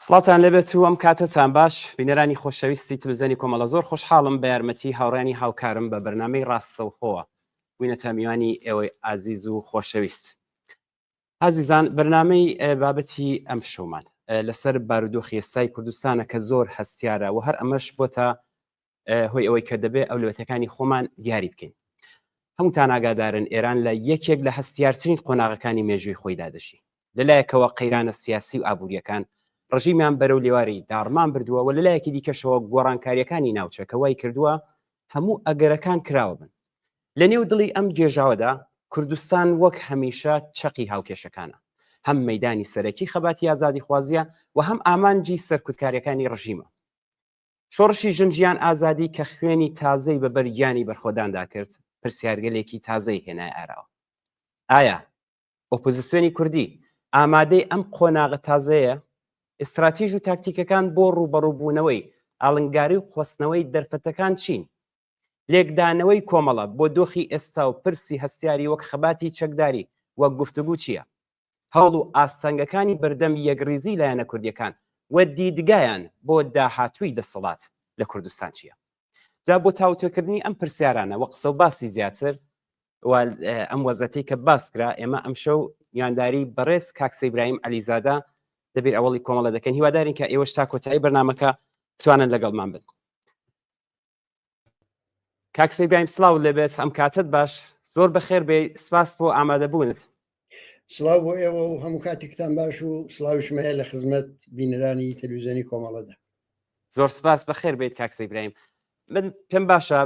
سڵاتان لەبێت و ئەم کاتتان باش بینەرانی خۆشەویستی تلوزیۆنی کۆمەڵە زۆر خۆشحاڵم بە یارمەتی هاوڕانی هاوکارم بە بەرنامەی ڕاستەوخۆوە بووینەتە میوانی ئێوەی ئازیز و خۆشەویست. ئازیزان بەرنامەی بابەتی ئەم شەومان لەسەر بارودۆخی ئێستای کوردستانە کە زۆر هەستیارە و هەر ئەمەش بۆتە هۆی ئەوەی کە دەبێت ئەولوێتەکانی خۆمان دیاری بکەین. هەمووتان ئاگادارن ئێران لە یەکێک لە هەستیارترین قۆناغەکانی مێژووی خۆی دادەشی لەلایەکەوە قەیرانە سیاسی و ئابوووریەکان ڕژیمیان بەرەو لێواری داڕمان بردووە و لەلایەکی دیکەشەوە گۆڕانکاریەکانی ناوچەکەوای کردووە هەموو ئەگەرەکان کراوە بن. لە نێو دڵی ئەم جێژاوەدا کوردستان وەک هەمیشە چەقی هاوکێشەکانە، هەم مەیدانی سەرەکی خەباتی ئازادی خوازیە و هەم ئامانجی سەرکوتکاریەکانی ڕژیمە. شۆڕشی ژنجیان ئازادی کە خوێنی تازەی بەبەر گیانی بەرخۆداندا کرد پرسیارگەلێکی تازەی هێنای ئاراوە. ئایا ئۆپۆزیسیۆنی کوردی ئامادەی ئەم قۆناغە تازەیە؟ ئستراتیژ و تاکتیکەکان بۆ ڕوبەڕووبوونەوەی ئاڵنگاری و خۆستنەوەی دەرفەتەکان چین؟ لێکدانەوەی کۆمەڵە بۆ دۆخی ئێستا و پرسی هەستیاری وەک خەباتی چەکداری وەک گفتوگو چییە؟ هەوڵ و ئاستەنگەکانی بەردەم یەکریزی لایەنە کوردیەکان و دیدگایان بۆ داهاتووی دەسەڵات لە کوردستان چییە؟ جا بۆ تاوتێکردنی ئەم پرسیارانە وە قسە و باسی زیاتر ئەم وەزەتی کە باسکرا ئێمە ئەم شەو میانداری بەڕێز کاکسە ئیبراهیم عەلیزادە دەبێت ئەوڵی کۆمەڵە دەکەن. هیوادارین کە ئێوەش تا کۆتایی بەرنامەکە بتوانن لەگەڵمان بن. کاکسە ئیبراهیم سڵاو لەبێت، ئەم کاتت باش، زۆر بەخێر بێ، سپاس بۆ ئامادەبوونت. سڵاو بۆ ئێوە و هەموو کاتێکتان باش و سڵاویشمەیە لە خزمەت بینەرانی تەلەڤیزیۆنی کۆمەڵەدا. زۆر سپاس، بەخێر بێت کاکسە ئیبراهیم. من پێم باشە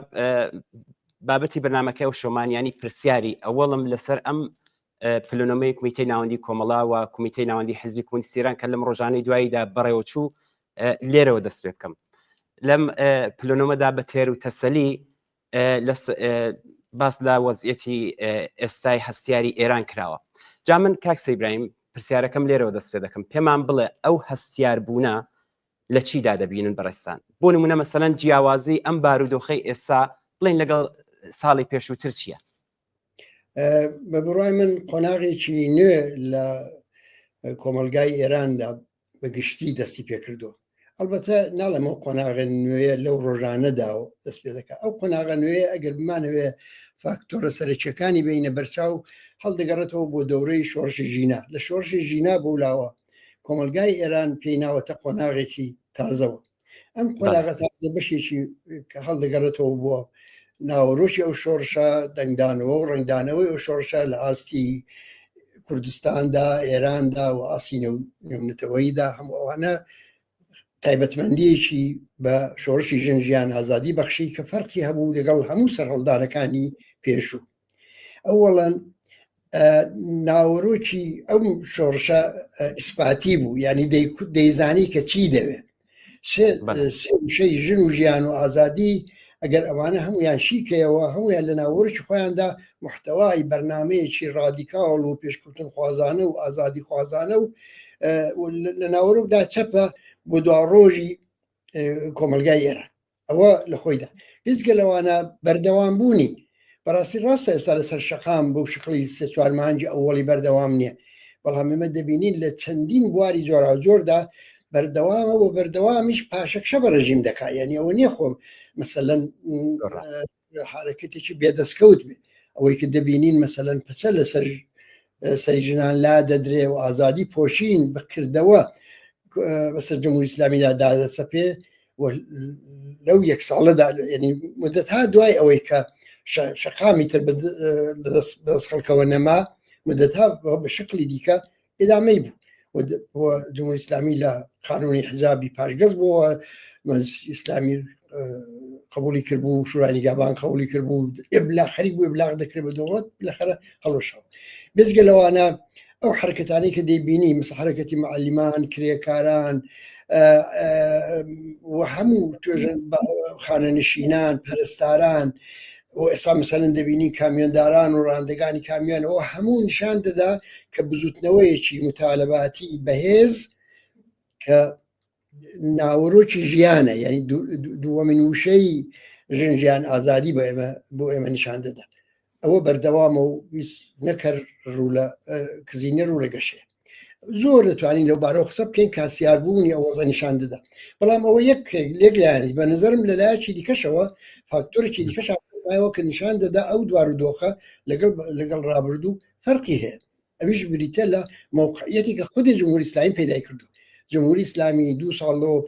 بابەتی بەرنامەکە و شۆمانیانی پرسیاری ئەوەڵم لەسەر ئەم پلۆنەمەی کومیتەی ناوەندی کۆمەڵا و کومیتەی ناوەندی حیزبی کۆمونیستی ئێران کە لەم ڕۆژانەی دواییدا بەڕێوەچوو لێرەوە دەست پێ بکەم. لەم پلۆنەمەدا بە تێر و تەسەلی باس لە وەزعەتی ئێستای هەستیاری ئێران کراوە. جا من کاکسە ئیبراهیم پرسیارەکەم لێرەوە دەست پێ دەکەم، پێمان بڵێ ئەو هەستیار بوونە لە چیدا دەبینن بەڕێستان؟ بۆ نمونە مەسەلەن جیاوازی ئەم بارودۆخەی ئێستا بڵین لەگەڵ ساڵی پێشووتر چییە؟ بە بڕای من قۆناغێکی نوێ لە کۆمەلگای ئێراندا بەگشتی دەستی پێکردو. ئەلبەتە ناڵەمەوە قۆناغە نوێیە لەو ڕۆژانەدا و دەست پێ دەکات. ئەو قۆناغە نوێ ئەگەر بمانەوێ فاکتۆرە سەرچیەکانی بینە بەرچاو هەڵدەگەڕێتەوە بۆ دەورەی شۆڕشی ژینا. لە شۆڕشی ژینا بولاوە کۆمەلگای ئێران پێی ناوەتە قۆناغێکی تازەوە. ئەم قۆناغە تازە بەشێکی کە هەڵدەگەڕێتەوە بۆ ناوەڕۆژی ئەو شۆڕشە دەنگدانەوە و ڕنگدانەوەی ئەو شۆڕشە لە ئاستی کوردستاندا، ئێراندا و ئاسی نێونەتەوەییدا هەموو ئەوانە تایبەتمەندیەکی بە شۆڕشی ژنجیان ئازادی بەخشی کە فەرقی هەبوو لەگەڵ هەموو سەرهەڵدانەکانی پێشوو. ئەوەڵەن ناوەڕۆکی ئەم شۆڕشە ئیسپاتی بوو، ینی دەیزانی کە چی دەوێت. سێ ژن و ژیان و ئازادی ئەگەر ئەوانە هەمویان شیکەوە هەمویان لە ناوەڕۆکی خۆیاندا محتەوای بەرنمەیەکی ڕادیکاڵ و پێشکەوتن خوازانە و ئازادی خوازانە و لە ناوەڕۆکدا چەپە بۆ دوا ڕۆژی کۆمەلگای ئێران. ئەوە لە خۆیدا هیچگە لەوانە بەردەوام بوونی بەڕاستی ڕاستە ئێستا لەسەر شەقام بۆ شکلی سێ چوار مانگی ئەوەڵی بەردەوام نییە، بەڵام ئێمە دەبینین لە چەندین بواری جۆراوجۆردا بەردەوامە و بەردەوامیش پاشەکشە بە ڕژیم دەکات. یعنی ئەوە نییە خۆم مەسەلەن حرەکەتێکی بێدەستکەوت بێ ئەوەی کە دەبینین مەسەلەن پچە لەسەر سەری ژنان لا دەدرێ و ئازادی پۆشین بکردەوە بەسەر جمهوری ئیسلامیدا دادەچەپێ لەو یەک ساڵەدا، ینی مدەتها دوای ئەوەی کە شەقامی تر بەدەست خەڵکەوە نەما مدەتها بە شکلی دیکە ئێدامەی بوو. جمهوری ئیسلامی لە قانونی حجابی پاشگەز بووە، ئیسلامی قبولی کردبوو، شورای نیگهبان قبولی کردبوو، ئێبلاغ خەریک بوو، ئێبلاغ دەکرێت بە دەوڵەت بەخەرە هەڵۆشەوە. بێجگە لەوانە ئەو حرکەتانی کە دەیبینی مثل حرکەتی معلمان، کرێکاران و هەموو توێژن خانەنشینان، پەرستاران و ئێستا مەسەلەن دەبینی کامیۆنداران و ڕاندەگانی کامیۆنەوە هەموو نیشان دەدا کە بزوتنەوەیەکی متالەباتی بەهێز کە ناوەڕۆکی ژیانە، یعنی دووەمین وشەی ژنجیان ئازادی بۆ ئێمە نیشان دەدا. ئەوە بەردەوامە و نەکەر کزینە ڕوو لە گەشەیە. زۆر دەتوانین لەو بارەوە قسە بکەین کاسیاربوونی ئەو وەزە نیشان دەدا بەڵام ئەوە یەک لایەنی بە نظرم لەلایەکی دیکەشەوە فاکتۆرێکی دیکەشەوە کە نیشان دەدا ئەو دوارودۆخە لەگەڵ ڕابردوو فەرقی هەیە ئەویش بریتە لە موقعیەتی کە خودی جمهوری ئیسلامی پەیدا کردو جمهوری ئیسلامی 2 ساڵەوە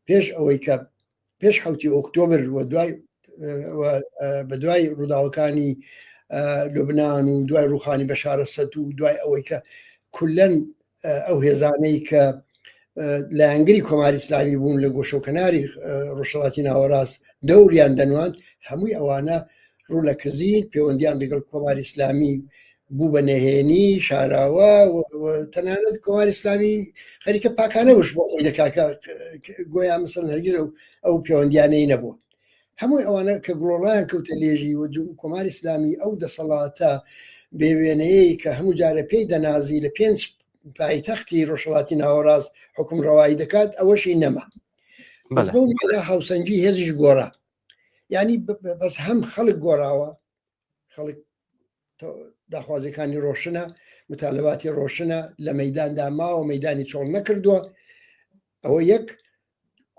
پێش ئەوەی کە پێش 7 ئۆکتۆبر بە دوای ڕووداوەکانی لوبناان و دوای ڕوخانی بەشار ئەسەد و دوای ئەوەی کە کولەن ئەو هێزانەی کە لایەنگری کۆماری ئیسلامی بوون لە گۆشەکەناری ڕۆژهەڵاتی ناوەڕاست دەوریان دەنوان هەمووی ئەوانە ڕوو لە کزین پەیوەندیان لەگەڵ کۆماری ئیسلامی بوو بە نەهێنی شاراوە تەنانەت کۆماری ئیسلامی خەریکە پاکانەوەش بۆ ئەوی دەکاکە گۆیان مەسەڵەن هەرگیز ئەو پەیوەندیانەی نەبووە هەمووی ئەوانە کە گڵۆڵیان کەوتە لێژی و کۆماری ئیسلامی ئەو دەسەڵاتە بێوێنەیە کە هەموو جارە پێی دەنازی لە 5 پایتەختی ڕۆژهەڵاتی ناوەڕاست حکم ڕەوایی دەکات ئەوەشی نەما بەس بەو هاوسەنگی هێزیش گۆڕا یعنی بەس هەم خەڵک گۆڕاوە خەڵک داخوازەکانی ڕۆشنە متالباتی ڕۆشنە لە مەیداندا ماوە مەیدانی چۆڵ نەکردووە ئەوە یەک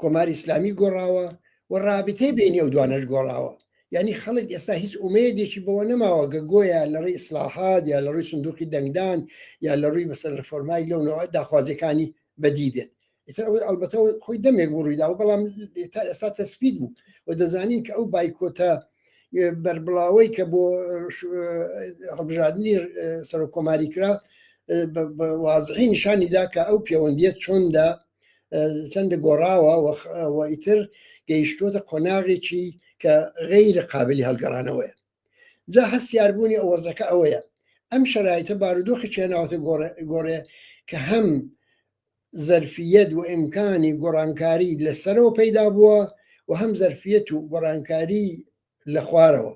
کۆماری ئیسلامی گۆڕاوە و ڕابطەی بینی ئەو دوانەش گۆڕاوە یعنی خەڵک ئێستا هیچ ئومێدێکی بەوە نەماوە گە گۆیە لە ڕێی ئیسلاحات یا لە ڕووی سندوقی دەنگدان یا لە ڕووی بەسەر ڕفۆرمای لەونەوە داخوازەکانی بەدیدێت ئەلبەتە خۆی دەمێک بۆ ڕوویداوە بەڵام تا ئێستا تەسبیت بوو و دەزانین کە ئەو بایکۆتە بەربڵاوەی کە بۆ هەڵبژاردننی سەر کۆماری کرا بە وازحی نیشانیدا کە ئەو پەیوەندیە چۆندا چەندە گۆڕاوە و ئیتر گەیشتۆتە قۆناغێکی کە غەیرە قابلی هەڵگەڕانەوەیە جا هەستیاربوونی ئەو وەزەکە ئەوەیە ئەم شەرایطە بارودۆخی چێناوەتە گۆڕێ کە هەم زەرفیەت و ئیمکانی گۆڕانکاری لەسەرەوە پەیدا بووە و هەم زەرفیەت و گۆڕانکاری لە خوارەوە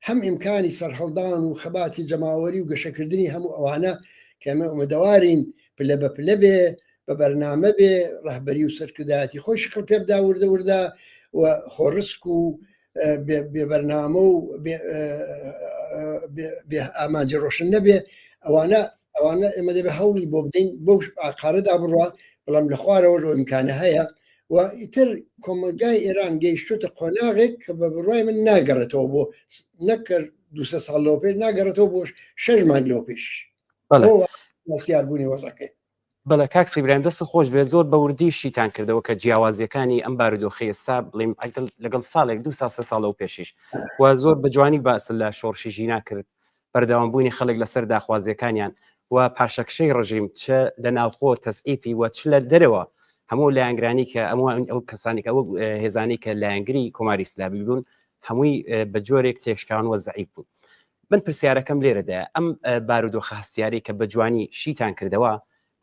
هەم ئیمکانی سەرهەڵدان و خەباتی جەماوەری و گەشەکردنی هەموو ئەوانە کەمە ئومەدەوارین پلە بە پلە بێ بە بەرنامە بێ ڕەهبەری و سەرکردایەتی خۆی شکڵ پێ بدا وردە و خۆڕسک و بێبەرنامە و ئامانجی ڕۆشن نەبێ ئەوانە ئێمە دەبێ هەوڵی بۆ بدەین بۆ ئاقارەدا بڕوە بەڵام لە خوارەوە لە ئیمکانە هەیە و ئیتر کۆمەلگای ئێران گەیشتوتە قۆناغێک کە بە بڕوای من ناگەڕێتەوە بۆ نەکرد 200 ساڵەوە پێش ناگەڕێتەوە بۆ 6 مانگ لەوە پێش سیاربوونی وەزەکەی بەڵێ کاکسی برایم دەست خۆش بێت زۆر بە وردی شیتان کردەوە کە جیاوازیەکانی ئەم بارودۆخی ئێستا بڵێم لەگەڵ ساڵێک 2 سال 3 ساڵەوە پێشیش و زۆر بە جوانی باس لە شۆڕشی ژینا کرد بەردەوامبوونی خەڵک لەسەر داخوازیەکانیان و پاشەکشەی ڕژیم چ لە ناوخۆ تەسعیفی و چ لە دەرەوە هەموو لایەنگرانی کە ئەو کەسانی کە ئەو هێزانی کە لایەنگری کۆماری ئیسلامی بوون هەمووی بە جۆرێک تێشکان و زەعیف بوون من پرسیارەکەم لێرەدایە ئەم بارودۆخە هەستیاری کە بە جوانی شیتان کردەوە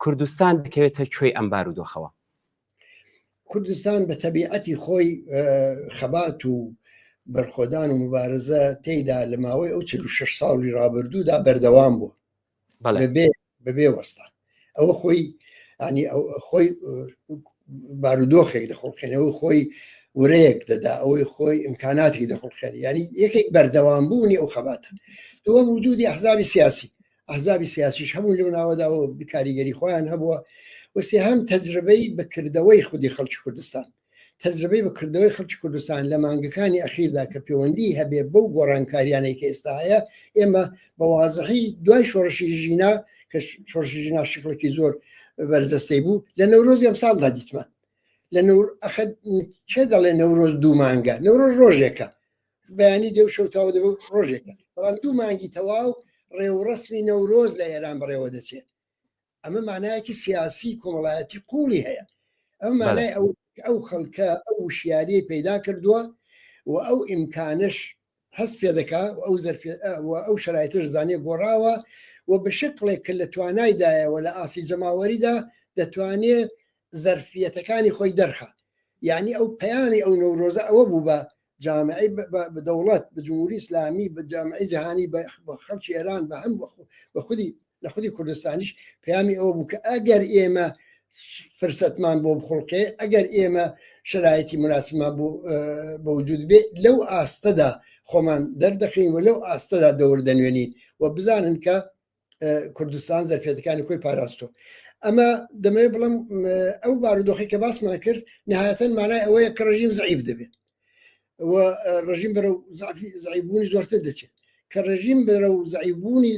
کوردستان دەکەوێتە کوێی ئەم بارودۆخەوە کوردستان بە تەبیعەتی خۆی خەبات و بەرخۆدان و مبارزە تێیدا لە ماوەی ئەو 46 ساڵی ڕابردوودا بەردەوام بوو بەبێ وەستان ئەوە خۆی ینی خۆی بارودۆخێک دەخۆڵخێنەوە خۆی ورەیەک دەدا ئەوەی خۆی ئیمکاناتی دەخۆڵخێنی ینی یەکێک بەردەوام بوونی ئەو خەباتە دووەم وجودی ئەحزابی سیاسیش هەموو لەو ناوەداوە بکاریگەری خۆیان هەبووە وەسی هەم تەجربەی بەکردەوەی خودی خەڵکی کوردستان تەجربەی بەکردەوەی خەڵکی کوردستان لە مانگەکانی ئەخیردا کە پەیوەندی هەبێ بەو گۆڕانکاریانەی کە ئێستا هەیە ئێمە بە وازحی دوای شۆڕشی ژینا کە شۆڕشی ژینا شکڵێکی زۆر بەرزەستەی بوو لە نەورۆزی ئەم ساڵدا دیتمان لە چێ دەڵێ نەورۆز 2 مانگە نەورۆژ ڕۆژێکە بەیانی دێو شەوتاوە دەبێت ڕۆژێکە بەڵام 2 مانگی تەواو ڕێوڕسمی نەورۆز لە ئێران بەڕێوە دەچێت ئەمە مانایەکی سیاسی کۆمەڵایەتی قوڵی هەیە ئەم مانای ئەو خەڵکە ئەو وشیاریی پەیدا کردووە و ئەو ئیمکانش هەست پێ دەکا و ئەو شرایطش زانێ گۆڕاوە و بە شکڵێک کە لە توانایدایەوە لە ئاسی جەماوەریدا دەتوانێت زەرفیەتەکانی خۆی دەرخە یعنی ئەو پەیامی ئەو نەورۆزە ئەوە بوو بە جامعی بە دەوڵەت بە جمهوری ئیسلامی بە جامعی جیهانی بە خەڵکی ئێران بە هەم بە خودی کوردستانیش پەیامی ئەوە بوو کە ئەگەر ئێمە فرسەتمان بۆ بخڵقێ ئەگەر ئێمە شرایەتی مناسبمان بە وجود بێ لەو ئاستەدا خۆمان دەردەخین و لەو ئاستەدا دەوردەنوێنین و بزانن کە کوردستان زەرفێتەکانی خۆی پاراستۆ ئەمە دەمەوێت بڵم ئەو بارودۆخی کە باسمان کرد نهایەتەن مانای ئەوەیە کە ڕژیم زعیف دەبێت و ڕژیم بەرەو زعیبوونی زۆرتر دەچێت کە ڕژیم بەرەو زعیبوونی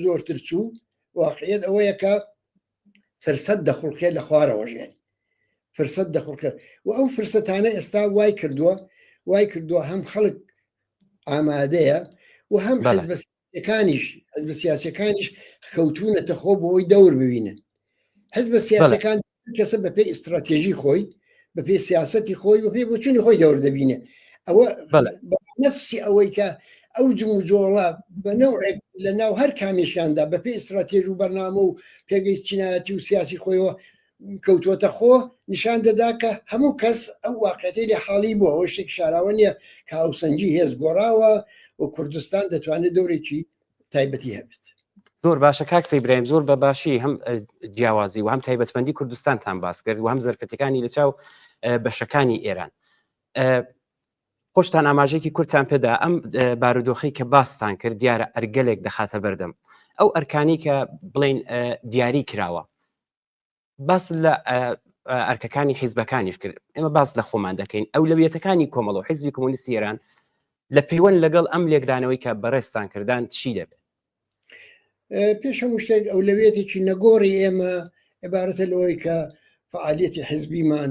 زۆرتر چوو واقعیت ئەوەیە کە فرسەت دەخڵکێ لە خوارەوە ژێنی فرسەت دەخڵکە و ئەو فرسەتانە ئێستا وای کردووە هەم خەڵک ئامادەیە و هەم حزب سیاسەکانیش خەوتونەتە خۆ بۆی دەور ببینن حزب سیاسەکان کەسە بە پێی ئستراتێژی خۆی بە پێی سیاسەتی خۆی بە پێی بۆچوونی خۆی دەور دەبینێ ئەوە نفسی ئەوەی کە ئەو جموجۆڵە بە نەوعێک لە ناو هەر کامێشیاندا بە پێی ئستراتێژ و بەرنامە و پێگەی چینایەتی و سیاسی خۆیەوە کەوتوەتە خۆ نیشان دەدا کە هەموو کەس ئەو واقعەتی لێ حاڵی بووە ئەو شتێک شاراوە نیە کە هاوسەنگی هێز گۆڕاوە و کوردستان دەتوانێت دەورێکی تایبەتی هەبێت. زۆر باشە کاک سەیبراهیم زۆر بە باشی هەم جیاوازی و هەم تایبەتمەندی کوردستانتان باس کرد و هەم زەرفەتەکانی لەچاو بەشەکانی ئێران. خۆشتان ئاماژەیەکی کورتان پێدا ئەم بارودۆخی کە باستان کرد دیارە ئەرگەلێک دەخاتە بەردەم ئەو ئەرکانی کە بڵین دیاری کراوە باس لە ئەرکەکانی حیزبەکانیش کرد ئێمە باس لە خۆمان دەکەین ئەولەویەتەکانی کۆمەڵ و حیزبی کۆمۆنیستی ئێران لە پەیوەند لەگەڵ ئەم لێکدانەوەی کە بەڕێستان کردان چی دەبێت؟ پێش هەموو شتێک ئەولەویەتێکی نەگۆڕی ئێمە عبارەتە لەوەی کە فعالیەتی حیزبیمان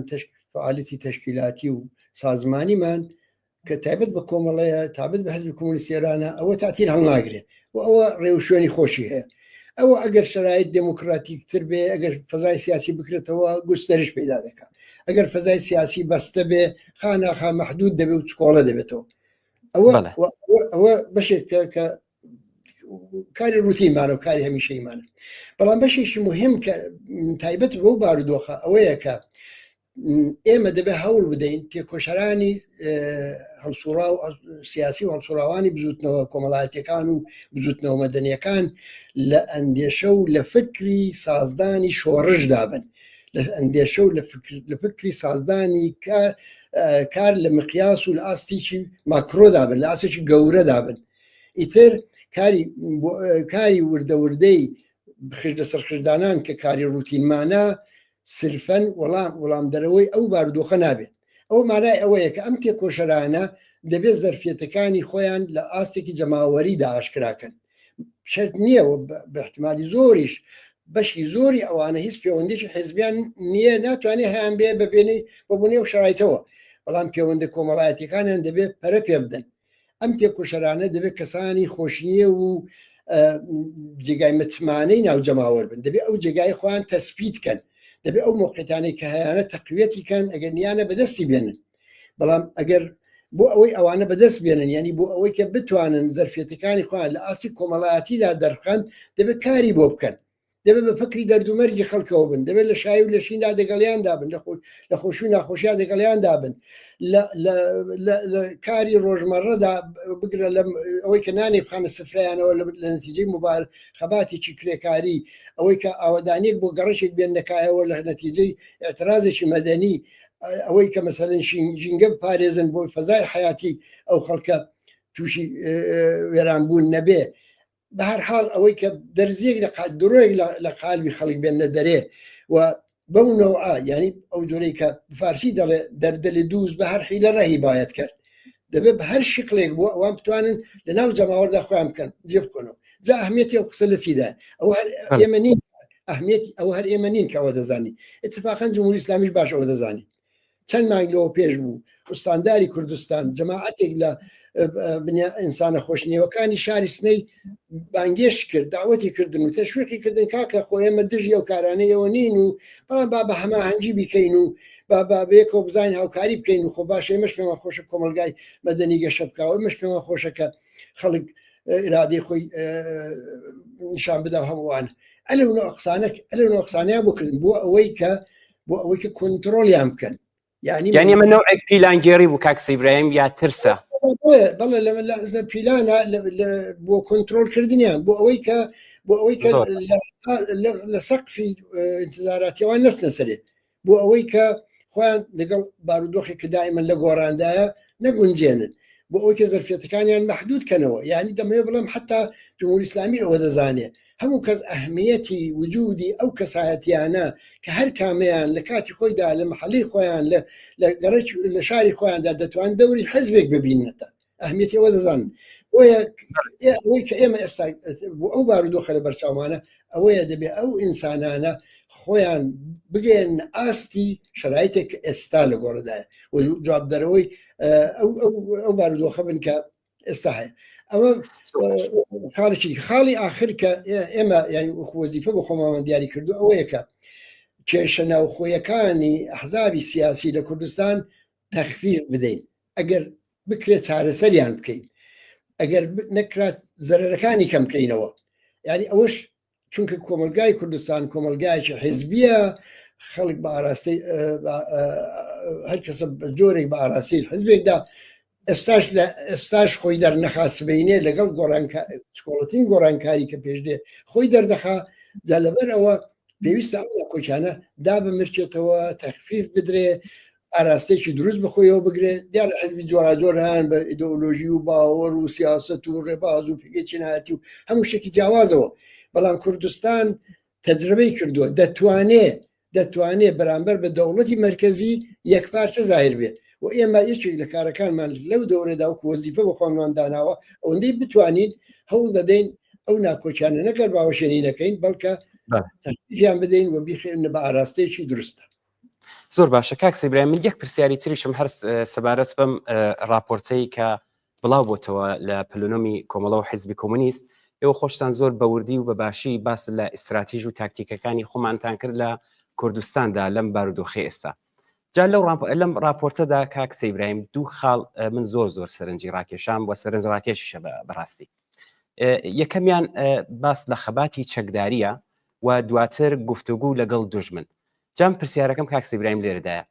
فعالیەتی تەشکیلاتی و سازمانیمان کە تایبەت بە کۆمەڵەیە تابەت بە حیزبی کۆمۆنیستی ئێرانە ئەوە تاتیر هەڵناگرێت و ئەوە ڕێوشێنی خۆشی هەیە ئەوە ئەگەر شرایط دموکراتیکتر بێ ئەگەر فەزای سیاسی بکرێتەوە گوستەرش پیدا دەکات ئەگەر فەزای سیاسی بەستە بێ خاناخا مەحدود دەبێت و چکۆڵە دەبێتەوە ئەوە بەشێک کە کاری ڕوتینمانە و کاری هەمیشەیمانە بەڵام بەشێکی مهم کە تایبەت بەو بارودۆخە ئەوەیە کە ئێمە دەبێت هەوڵ بدەین تێکۆشەرانی هەڵسوڕا و سیاسی و هەڵسوڕاوانی بزوتنەوە کۆمەڵایەتیەکان و بزوتنەوە مەدەنیەکان لە ئەندێشە و لە فکری سازدانی شۆڕش دابن لە ئەندێشە و لە فکری سازدانی کار لە مقیاس و لە ئاستێکی ماکرۆ دابن لە ئاستێکی گەورە دابن ئیتر کاری وردەوردەی بخش لە سەرخشدانان کە کاری ڕوتینمانە سرفەن وەڵام دەرەوەی ئەو بارودۆخە نابێت ئەو مانای ئەوەیە کە ئەم تێکۆشەرانە دەبێت زەرفیەتەکانی خۆیان لە ئاستێکی جەماوەریدا ئاشکراکەن شەرت نییە بە احتمالی زۆریش بەشی زۆری ئەوانە هیچ پەیوەندیش حیزبیان نییە ناتوانێت هەیان بێ بەبێنەی بەبوونێ و شرایطەوە بەڵام پەیوەندە کۆمەڵایەتیەکانیان دەبێت پەرە پێ بدەن ئەم تێکۆشەرانە دەبێت کەسانی خۆشنیە و جێگای متمانەی ناو جەماوەر بن دەبێت ئەو جێگای خۆیان تەسپیتکەن دەبێت ئەو موقعیتانەی کە هەیەە تەقویەتی کەن ئەگەر نیانە بەدەستی بێنن بەڵام ئەگەر بۆ ئەوەی ئەوانە بەدەست بێنن ینی بۆ ئەوەی کە بتوانن زەرفێتەکانی خۆیان لە ئاسی کۆمەڵایەتیدا دەرخەن دەبێت کاری بۆ بکەن دەبێت بە فکری دەردومەرگی خەڵکەوە بن دەبێت لە شای و لە شیندا دەگەڵیان دابن لە خۆشی و ناخۆشیان دەگەڵیان دابن لە کاری ڕۆژمەڕەدا بگرە لە ئەوەی کە نانێ بخانە سفرەیانەوە لە نەتیجەی خەباتێکی کرێکاری ئەوەی کە ئاوادانیەک بۆ گەڕشێک بێن نەکایەوە لە نەتیجەی ئێترازێکی مەدەنی ئەوەی کە مەسەرەن ژینگە پارێزن بۆ فەزای حیاتی ئەو خەڵکە تووشی وێرانبوون نەبێ بە هەر حاڵ ئەوەی کە دەرزیەک لە درۆیەک لە قالبی خەڵک بێنە دەرێ و بەونەوە ینی ئەو جۆرەی کە فارسی دەڵێ دەردەلی دووز بە هەر حیلە ڕێهی باەت کرد دەبێت بە هەر شکلێک بووە ئەوان بتوانن لە ناو جەماوەردا خۆیان بکەن جێ بکەنەوە جا ئەهمیەتی ئەو قسە لە چیدا ئەوە ئێمە نین ئەهمیەتی ئەوە هەر ئێمە نین کە ئەوە دەزانی اتفاقاً جمهوری ئیسلامیش باش ئەوە دەزانی چەند مانگ لەوە پێش بوو ئوستانداری کوردستان جەماعەتێک لە ئینسانە خۆشنیەوەکانی شاری سنەی بانگێش کرد داوەتی کردن و تەشویقی کردن کاکە خۆ ئێمە دژی ئەو کارانەیەوە نین و بەڵام با بە هەماهەنگی بکەین و بابێکەوە بزانین هاوکاری بکەین و خۆ باش ئێمەش پێمان خۆشە کۆمەلگای مەدەنی گەشە بکەوە ئێمەش پێمان خۆشەکە خەڵک ئرادەی خۆی نیشان بدا هەمووان ئەلەو قسانەیە بۆ کردن بۆ ئەوەی کە کۆنتڕۆلیان بکەن یعنی من نوع پیلانگێری بوو کاک سەیبراهیم یا ترسە بەڵێ لە پیلانە بۆ کۆنتڕۆلکردنیان بۆ ئەوەی کە لە سەقفی انتظاراتیەوان نەستنە سەرێت بۆ ئەوەی کە خۆیان لەگەڵ بارودۆخی کە دائیمەن لە گۆڕاندایە نەگونجێنن بۆ ئەوەی کە زەرفێتەکانیان مەحدود کەنەوە یعنی دەمەوێت بڵێم حتا جمهوری ئیسلامی ئەوە دەزانێت هەموو کەس ئەهمیەتی وجودی ئەو کەسایەتیانە کە هەر کامیان لە کاتی خۆیدا لە محەڵی خۆیان لە شاری خۆیاندا دەتوان دەوری حزبێک ببینێتە ئەهمیەتی ئەوە دەزانن ئەوەی کە ئێمە ئێستا ئەو بارودۆخە لە بەرچاومانە ئەوەیە دەبێ ئەو ئینسانانە خۆیان بگەن ئاستی شرایطێک ئێستا لە گۆڕدایە و جواب دەرەوەی ئەو بارودۆخە بن کە ئێستا هەیە ئەمە خاڵی آخر کە ئێمە یعنی وەزیفە بە خۆمان دیاری کردو ئەوەیە کە کێشە ناوخۆیەکانی ئەحزابی سیاسی لە کوردستان تەخفیف بدەین ئەگەر بکرێت چارەسەریان بکەین ئەگەر نەکرات زەرەرەکانی کەم بکەینەوە یعنی ئەوش چونکە کۆمەلگای کوردستان کۆمەلگایکی حیزبیە خەڵک بە ئاراستی هەر کەسە جۆرێک بە ئاراستی حزبێکدا ئێستاش خۆی دەرنەخاسبینێ لەگەڵ گۆڕانکارین گۆڕانکاری کە پێشدێ خۆی دەردەخا جا لەبەر ئەوە پێویستە ئەو کۆچانە دا بمرچێتەوە تەخفیف بدرێ ئاراستێکی دروست بخۆیەوە بگرێت دیار حزبی جۆراجۆر هەن بە ئیدئۆلۆژی و باوەڕ و سیاست و ڕێباز و پێگەی نهاتی و هەموو شتێکی جیاوازەوە بەڵام کوردستان تەجربەی کردووە دەتوانێت بەرامبەر بە دەوڵەتی مرکزی یەکپارچە زاهر بێت و ئێمە یەکێک لە کارەکانمان لەو دەورەدا و وەزیفە بە خۆمان داناوە ئەوەندەی بتوانین هەوڵ دەدەین ئەو ناکۆچانە نەکەر باوەشێنی نەکەین بەڵکە تەخفیفیان بدەین و بیخێن بە ئاراستەیەکی دروستە. زۆر باشە کاک سەیبراهیم من یەک پرسیاری تریشم هەر سەبارەت بەم راپۆرتەی کە بڵاو بۆتەوە لە پلەنۆمی کۆمەڵە و حیزبی کۆمونیست ئێوە خۆشتان زۆر بەوردی و بەباشی باس لە ئیستراتیژ و تاکتیکەکانی خۆمانتان کرد لە کوردستاندا لەم بارودۆخی ئێستا جا لەم راپۆرتەدا کاک سەیبراهیم دوو خاڵ من زۆر سەرنجی ڕاکێشام بۆ سەرنج ڕاکێشیشە بەڕاستی یەکەمیان باس لە خەباتی چەکداریە و دواتر گفتوگو لەگەڵ دوژمن جام پرسیارەکەم کاک سەیبراهیم لێرەدایە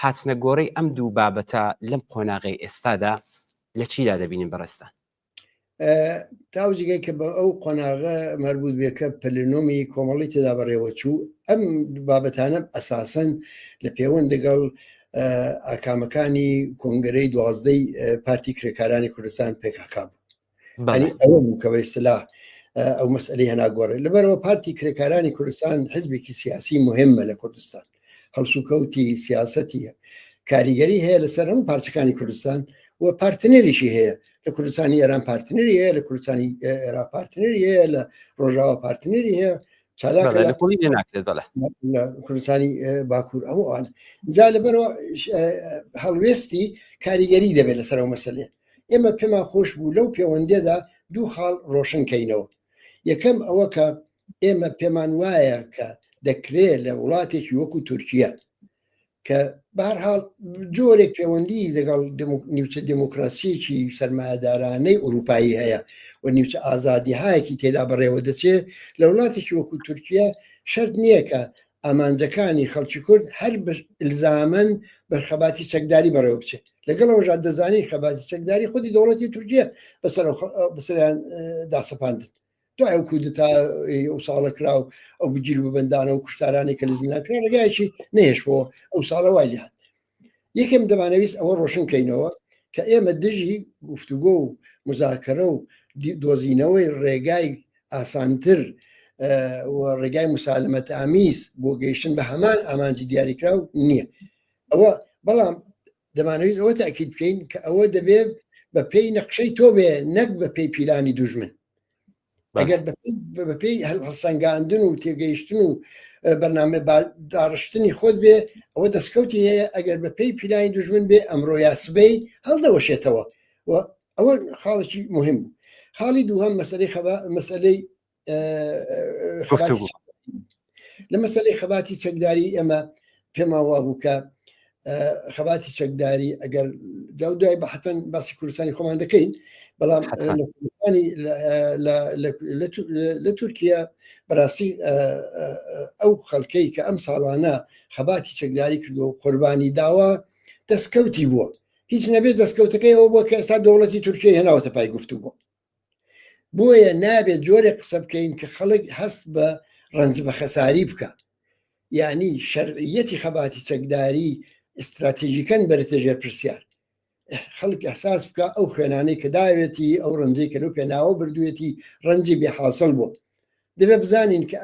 هاتنە گۆڕەی ئەم دوو بابەتە لەم قۆناغی ئێستادا لە چیدا دەبینین بەڕێستان تاوجگەی کە بە ئەو قۆناغە مربوط بێکە پلەنۆمی کۆمەڵی تێدا بەڕێوە چوو ئەم بابەتانە ئەساسەن لە پەیوەند لەگەڵ ئاکامەکانی کۆنگرەی 12 پارتی کرێکارانی کوردستان پێکاکا بوو ئەوە بووکەوە ئیستلاح ئەو مەسئلەی هەناگۆڕێ لەبەرەوە پارتی کرێکارانی کوردستان حزبێکی سیاسی مهمە لە کوردستان هەڵسوکەوتی سیاسەتی کاریگەری هەیە لەسەر هەموو پارچەکانی کوردستان و پارتنەریشی هەیە لە کوردستانی ئێران پارتنەری هەیە لە کوردستانی ئێرا پارتنەری هەیە لە ڕۆژاوا پارتنەری هەیە لە کوردستانی باکوور ئەوان جا لەبەرەوە هەڵوێستی کاریگەری دەبێت لەسەر ئەو مەسەلێ ئێمە پێمان خۆش بوو لەو پەیوەندێدا دوو خاڵ ڕۆشنکەینەوە یەکەم ئەوە کە ئێمە پێمان وایە کە دەکرێت لە وڵاتێکی وەکو تورکیا کە بەهەرحاڵ جۆرێک پەیوەندی لەگەڵ نیوچە دموکراسیەکی سەرمایه‌دارانەی ئوروپایی هەیە و نیوچە ئازادی هایەکی تێدا بەڕێوە دەچێت لە وڵاتێکی وەکو تورکیا شەرت نییە کە ئامانجەکانی خەڵکی کورد هەر ئلزامەن بە خەباتی چەکداری بەڕێوە بچێت لەگەڵەوە ژاد دەزانی خەباتی چەکداری خودی دەوڵەتی تورکیا بەسەریان داسەپاندن دوای ئەو کودتا ئەو ساڵە کراو ئەو بگیر و بەندانە و کوشتارانی کە لەزناکرا ڕێگایکی نهێشتەوە ئەو ساڵە وای لێهات یەکێم دەمانەویست ئەوە ڕۆشنکەینەوە کە ئێمە دژی گفتوگۆ و مزاکەرە و دۆزینەوەی ڕێگای ئاسانتر و ڕێگای مسالمەت ئامیز بۆ گەیشتن بە هەمان ئامانجی دیاریکراو نییە ئەوە بەڵام دەمانەویست ئەوە تاکید بکەین کە ئەوە دەبێت بە پێی نەقشەی تۆ بێ نەک بە پێی پیلانی دوژمن ئەگەر بەپێی هەڵسەنگاندن و تێگەیشتن و بەرنامە داڕشتنی خۆت بێ ئەوە دەستکەوتی هەیە ئەگەر بە پێی پیلانی دوژمن بێ ئەمڕۆ یاسبەی هەڵدەوەشێتەوە ئەوە خاڵێکی مهم بوو خاڵی دووهەم مەسەلەی لە مەسەلەی خەباتی چەکداری ئێمە پێما وا بوو کە خەباتی چەکداری ئەگەر دوای بە حتەن باسی کوردستانی خۆمان دەکەین بەڵام لە تورکیا بەڕاستی ئەو خەڵکەی کە ئەم ساڵانە خەباتی چەکداری کردو و قوربانی داوا دەستکەوتی بووە هیچ نەبێت دەستکەوتەکەی ئەوە بووە کە ئێستا دەوڵەتی تورکیا هێناوەتە پای گفتوگۆ بۆیە نابێت جۆرێک قسە بکەین کە خەڵک هەست بە ڕەنج بە خەساری بکە یعنی شەرعیەتی خەباتی چەکداری استراتیژیکەن بەرەتە ژێر پرسیار خەڵک ئەحساس بکە ئەو خوێنانەی کە داوێتی ئەو ڕەنجەی کە لەو پێناوە بردوێتی ڕەنجی بێحاصل بوو دەبێ بزانین کە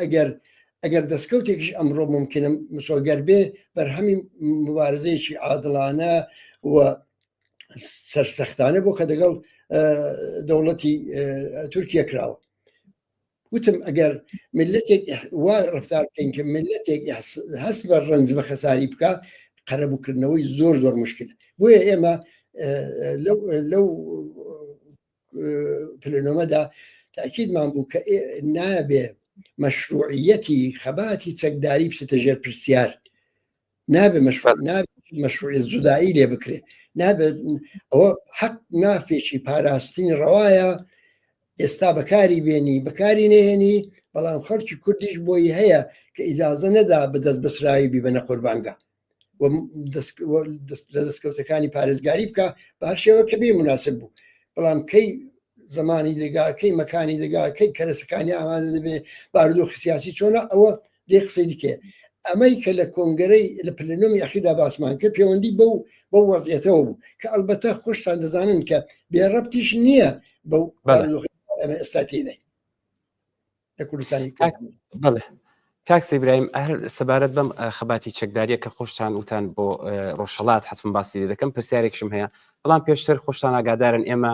ئەگەر دەستکەوتێکیش ئەمڕۆ ممکنە مسۆگەر بێ بەرهەمی مبارزەیەکی عادڵانە و سەرسەختانە بۆ کە دەگەڵ دەوڵەتی تورکیا کراوە. وتم ئەگەر ملەتێک وا ڕفتار بکەین کە ملەتێک هەست بە ڕەنج بە خەساری بکە قەرەبووکردنەوەی زۆر مشکلە. بۆیە ئێمە لەو پلەنۆمەدا تاکیدمان بوو کە نابێ مەشروعیەتی خەباتی چەکداری بچێتە ژێر پرسیار، نابێ مەشروعیەت زودایی لێ بکرێ، نابێت ئەوە حەق مافێکی پاراستنی ڕەوایە ئێستا بەکاری بێنی بەکاری نێنی، بەڵام خەڵکی کوردیش بۆی هەیە کە ئیجازە نەدا بەدەست بەسراوی بیبەنە قوربانگە لە دەستکەوتەکانی پارێزگاری بکە بە هەر شێوە کە بێ مناسب بوو. بەڵام کەی زمانی دەگاکەی مەکانی دەگاکەی کەرەسەکانی ئامادە دەبێ بارودۆخی سیاسی چۆنە ئەوە دێ قسەی دیکێ. ئەمەی کە لە کۆنگەرەی لە پلەنۆمی ئەخیردا باسمان کرد پەیوەندی بەو وەزعیەتەوە بوو کە ئەلبەتە خۆشتان دەزانن کە بێڕەبتیش نییە بەو بارودۆخی ئەمە ئێستا تێدای لە کوردستانی. بەڵێ کاک سیبراهیم هەر سەبارەت بەم خەباتی چەکداریە کە خۆشتان وتان بۆ ڕۆژهەڵات حتم باسی دەکەم پرسیارێکشم هەیە، بەڵام پێشتر خۆشتان ئاگادارن ئێمە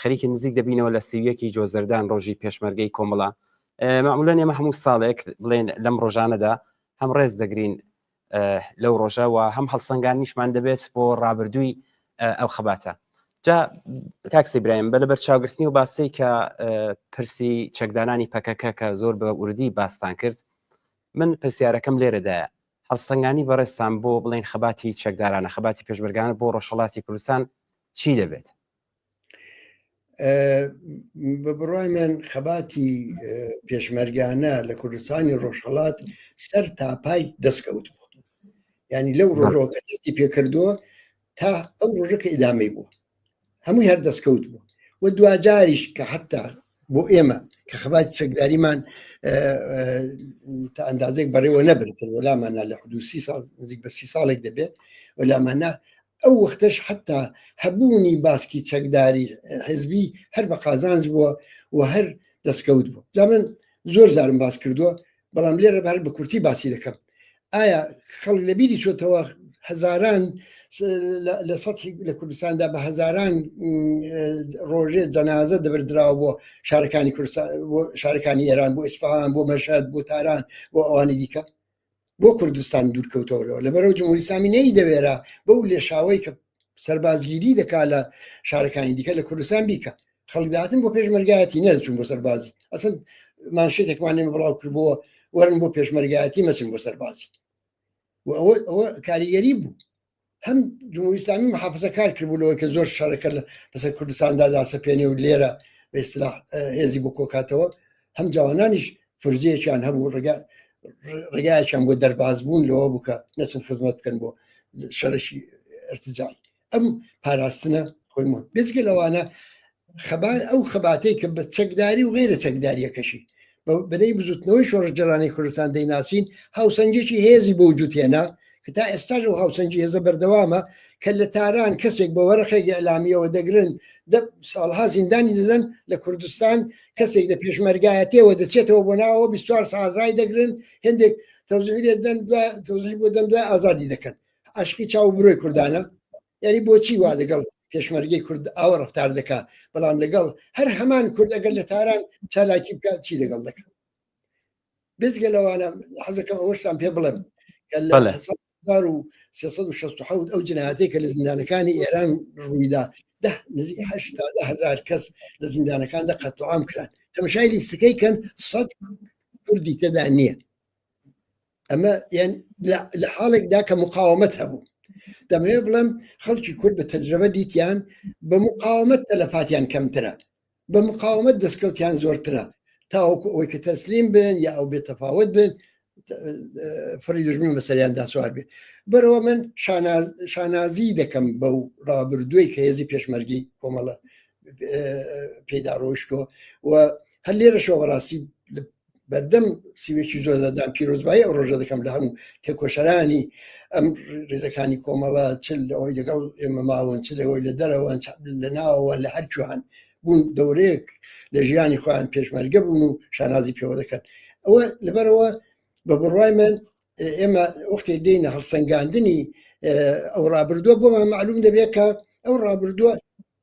خەریکی نزیک دەبینەوە لە سیویەکی جۆزەردان ڕۆژی پێشمەرگەی کۆمەڵە. معمولەن ئێمە هەموو ساڵێک بڵێن لەم ڕۆژانەدا هەم ڕێز دەگرین لەو ڕۆژەوە هەم هەڵسەنگان نیشمان دەبێت بۆ ڕابردووی ئەو خەباتە. جا کاک سیبراهیم بە لەبەر چاوگرتنی و باسی کە پرسی چەکدانانی پەکەکە کە زۆر بە وردی باستان کرد، من پرسیارەکەم لێرەدایە هەڵسەنگانی بەڕێستان بۆ بڵێن خەباتی چەکدارانە خەباتی پێشبەرگانە بۆ ڕۆژهەڵاتی کوردستان چی دەبێت؟ بە بڕای من خەباتی پێشمەرگانە لە کوردستانی ڕۆژهەڵات سەر تاپای دەستکەوت بوو، ینی لەو ڕۆژەوە کە دەستی پێکردووە تا ئەو ڕۆژە کە ئیدامەی بوو هەمووی هەر دەستکەوت بوو و دوجاریش کە حتا بۆ ئێمە کە خەباتی چەکداریمان تا ئەندازێک بەڕێوە نەبرێتن وەلامانە لە حدود 30 ساڵ نزیک بە 30 ساڵێک دەبێت وەلامانە ئەو وەختەش حتا هەبوونی باسکی چەکداری حزبی هەر بە قازانج بووە و هەر دەستکەوت بوو. جا من زۆر زارم باس کردووە، بەڵام لێرە هەر بە کورتی باسی دەکەم. ئایا خەڵک لەبیری چۆتەوە هەزاران لە سەدحی لە کوردستاندا بە هەزاران ڕۆژێ جەنازە دەبردراوە بۆ شارەکانی کوردستان، بۆ شارەکانی ئێران، بۆ ئیسفەهان، بۆ مەشهەد، بۆ تاران، بۆ ئەوانی دیکە بۆ کوردستان دوورکەوتەوەرەوە لەبەرەوە جمهوری ئیسلامی نەیدەوێرا بەو لێشاوەی کە سەربازگیری دەکات لە شارەکانی دیکە لە کوردستان بیکە. خەڵکداتن بۆ پێشمەرگایەتی نەدەچون بۆ سەربازی، ئەسڵ مانشێتێکمان نێمە بڵاو کردبووە وەرن بۆ پێشمەرگایەتی مەچن بۆ سەربازی و ئەوە کاریگەری بوو. هەم جمهوری ئیسلامی محافزە کار کردبووەوە کە زۆر شارەکە لەسەر کوردستاندا داسەپێنێ و لێرە بە ئیسلاح هێزی بۆ کۆکاتەوە، هەم جوانانیش فرجەیەکیان هەبوو ڕێگایەکیان بۆ دەرباز بوون لەوە بووکە نەچن خزمەت بکەن بۆ شەرەشی ارتجاعی. ئەم پاراستنە خۆیمە بێزگە لەوانە ئەو خەباتەی کە بە چەکداری و غێرە چەکداریەکەشی بەنەی بزوتنەوەی شۆڕەجەرانی کوردستان دەیناسین هاوسەنگێکی هێزی بۆ وجودهێنا کە تا ئێستاژ و هاوسەنگی هێزە بەردەوامە کە لە تاران کەسێک بە وەرەخێکی ئەلامیەوە دەگرن ساڵها زیندانی دەدەن لە کوردستان کەسێک لە پێشمەرگایەتەوە دەچێتەوە بۆ ناوە 24 ساعت ڕای دەگرن هێندێک تەوزیح بۆ دەن دوای ئازادی دەکەن. عاشقی چاو برۆی کوردانە، یعنی بۆچی وا دەگەڵ پێشمەرگەی کورد ئاوە ڕفتار دەکات، بەڵام لەگەڵ هەر هەمان کورد ئەگەر لە تاران چالاکی بکات چی لەگەڵ دەکەن. بێزگە لەوانە حەزەکەم ئەوەشتان پێ بڵێم کە لە 1960 ئەو جنایەتەی کە لە زیندانەکانی ئێران ڕوویدا نزیک 80,000 کەس لە زیندانەکاندا قەتڵعام کران. تەماشای لیستەکەی کەن 100 کوردی تێدا نییە. ئەمە لە حاڵێکدا کە مقاومەت هەبوو. دەمەوێ بڵێم خەڵکی کورد بە تەجربە دیتیان بە مقاومەت تەلەفاتیان کەمترە، بە مقاومەت دەستکەوتیان زۆرترە تاوەکو ئەوەی کە تەسلیم بن یا ئەو بێتەفاوت بن فڕی دژمن بەسەریاندا سوار بێ. بەرەوە من شانازی دەکەم بەو ڕابردووی کە هێزی پێشمەرگی کۆمەڵە پێدا ڕۆیشتۆ و هەر لێرەشەوە بەڕاستی بەردەم سیوێکی زۆر دەدام پیرۆزبایی ئەو ڕۆژە دەکەم لە هەموو تێکۆشەرانی ئەم ڕێزەکانی کۆمەڵە چل ئەوەی لەگەڵ ئێمە ماون چ لەوەی لە دەرەوە لە ناوەوە لە هەرچوان بوون دەورەیەک لە ژیانی خۆیان پێشمەرگە بوون و شانازی پێوە دەکەن ئەوە لەبەرەوە بە بڕوای من ئێمە وەختی دێنە هەڵسەنگاندنی ئەو ڕابردووە بۆمان معلوم دەبێت کە ئەو ڕابردووە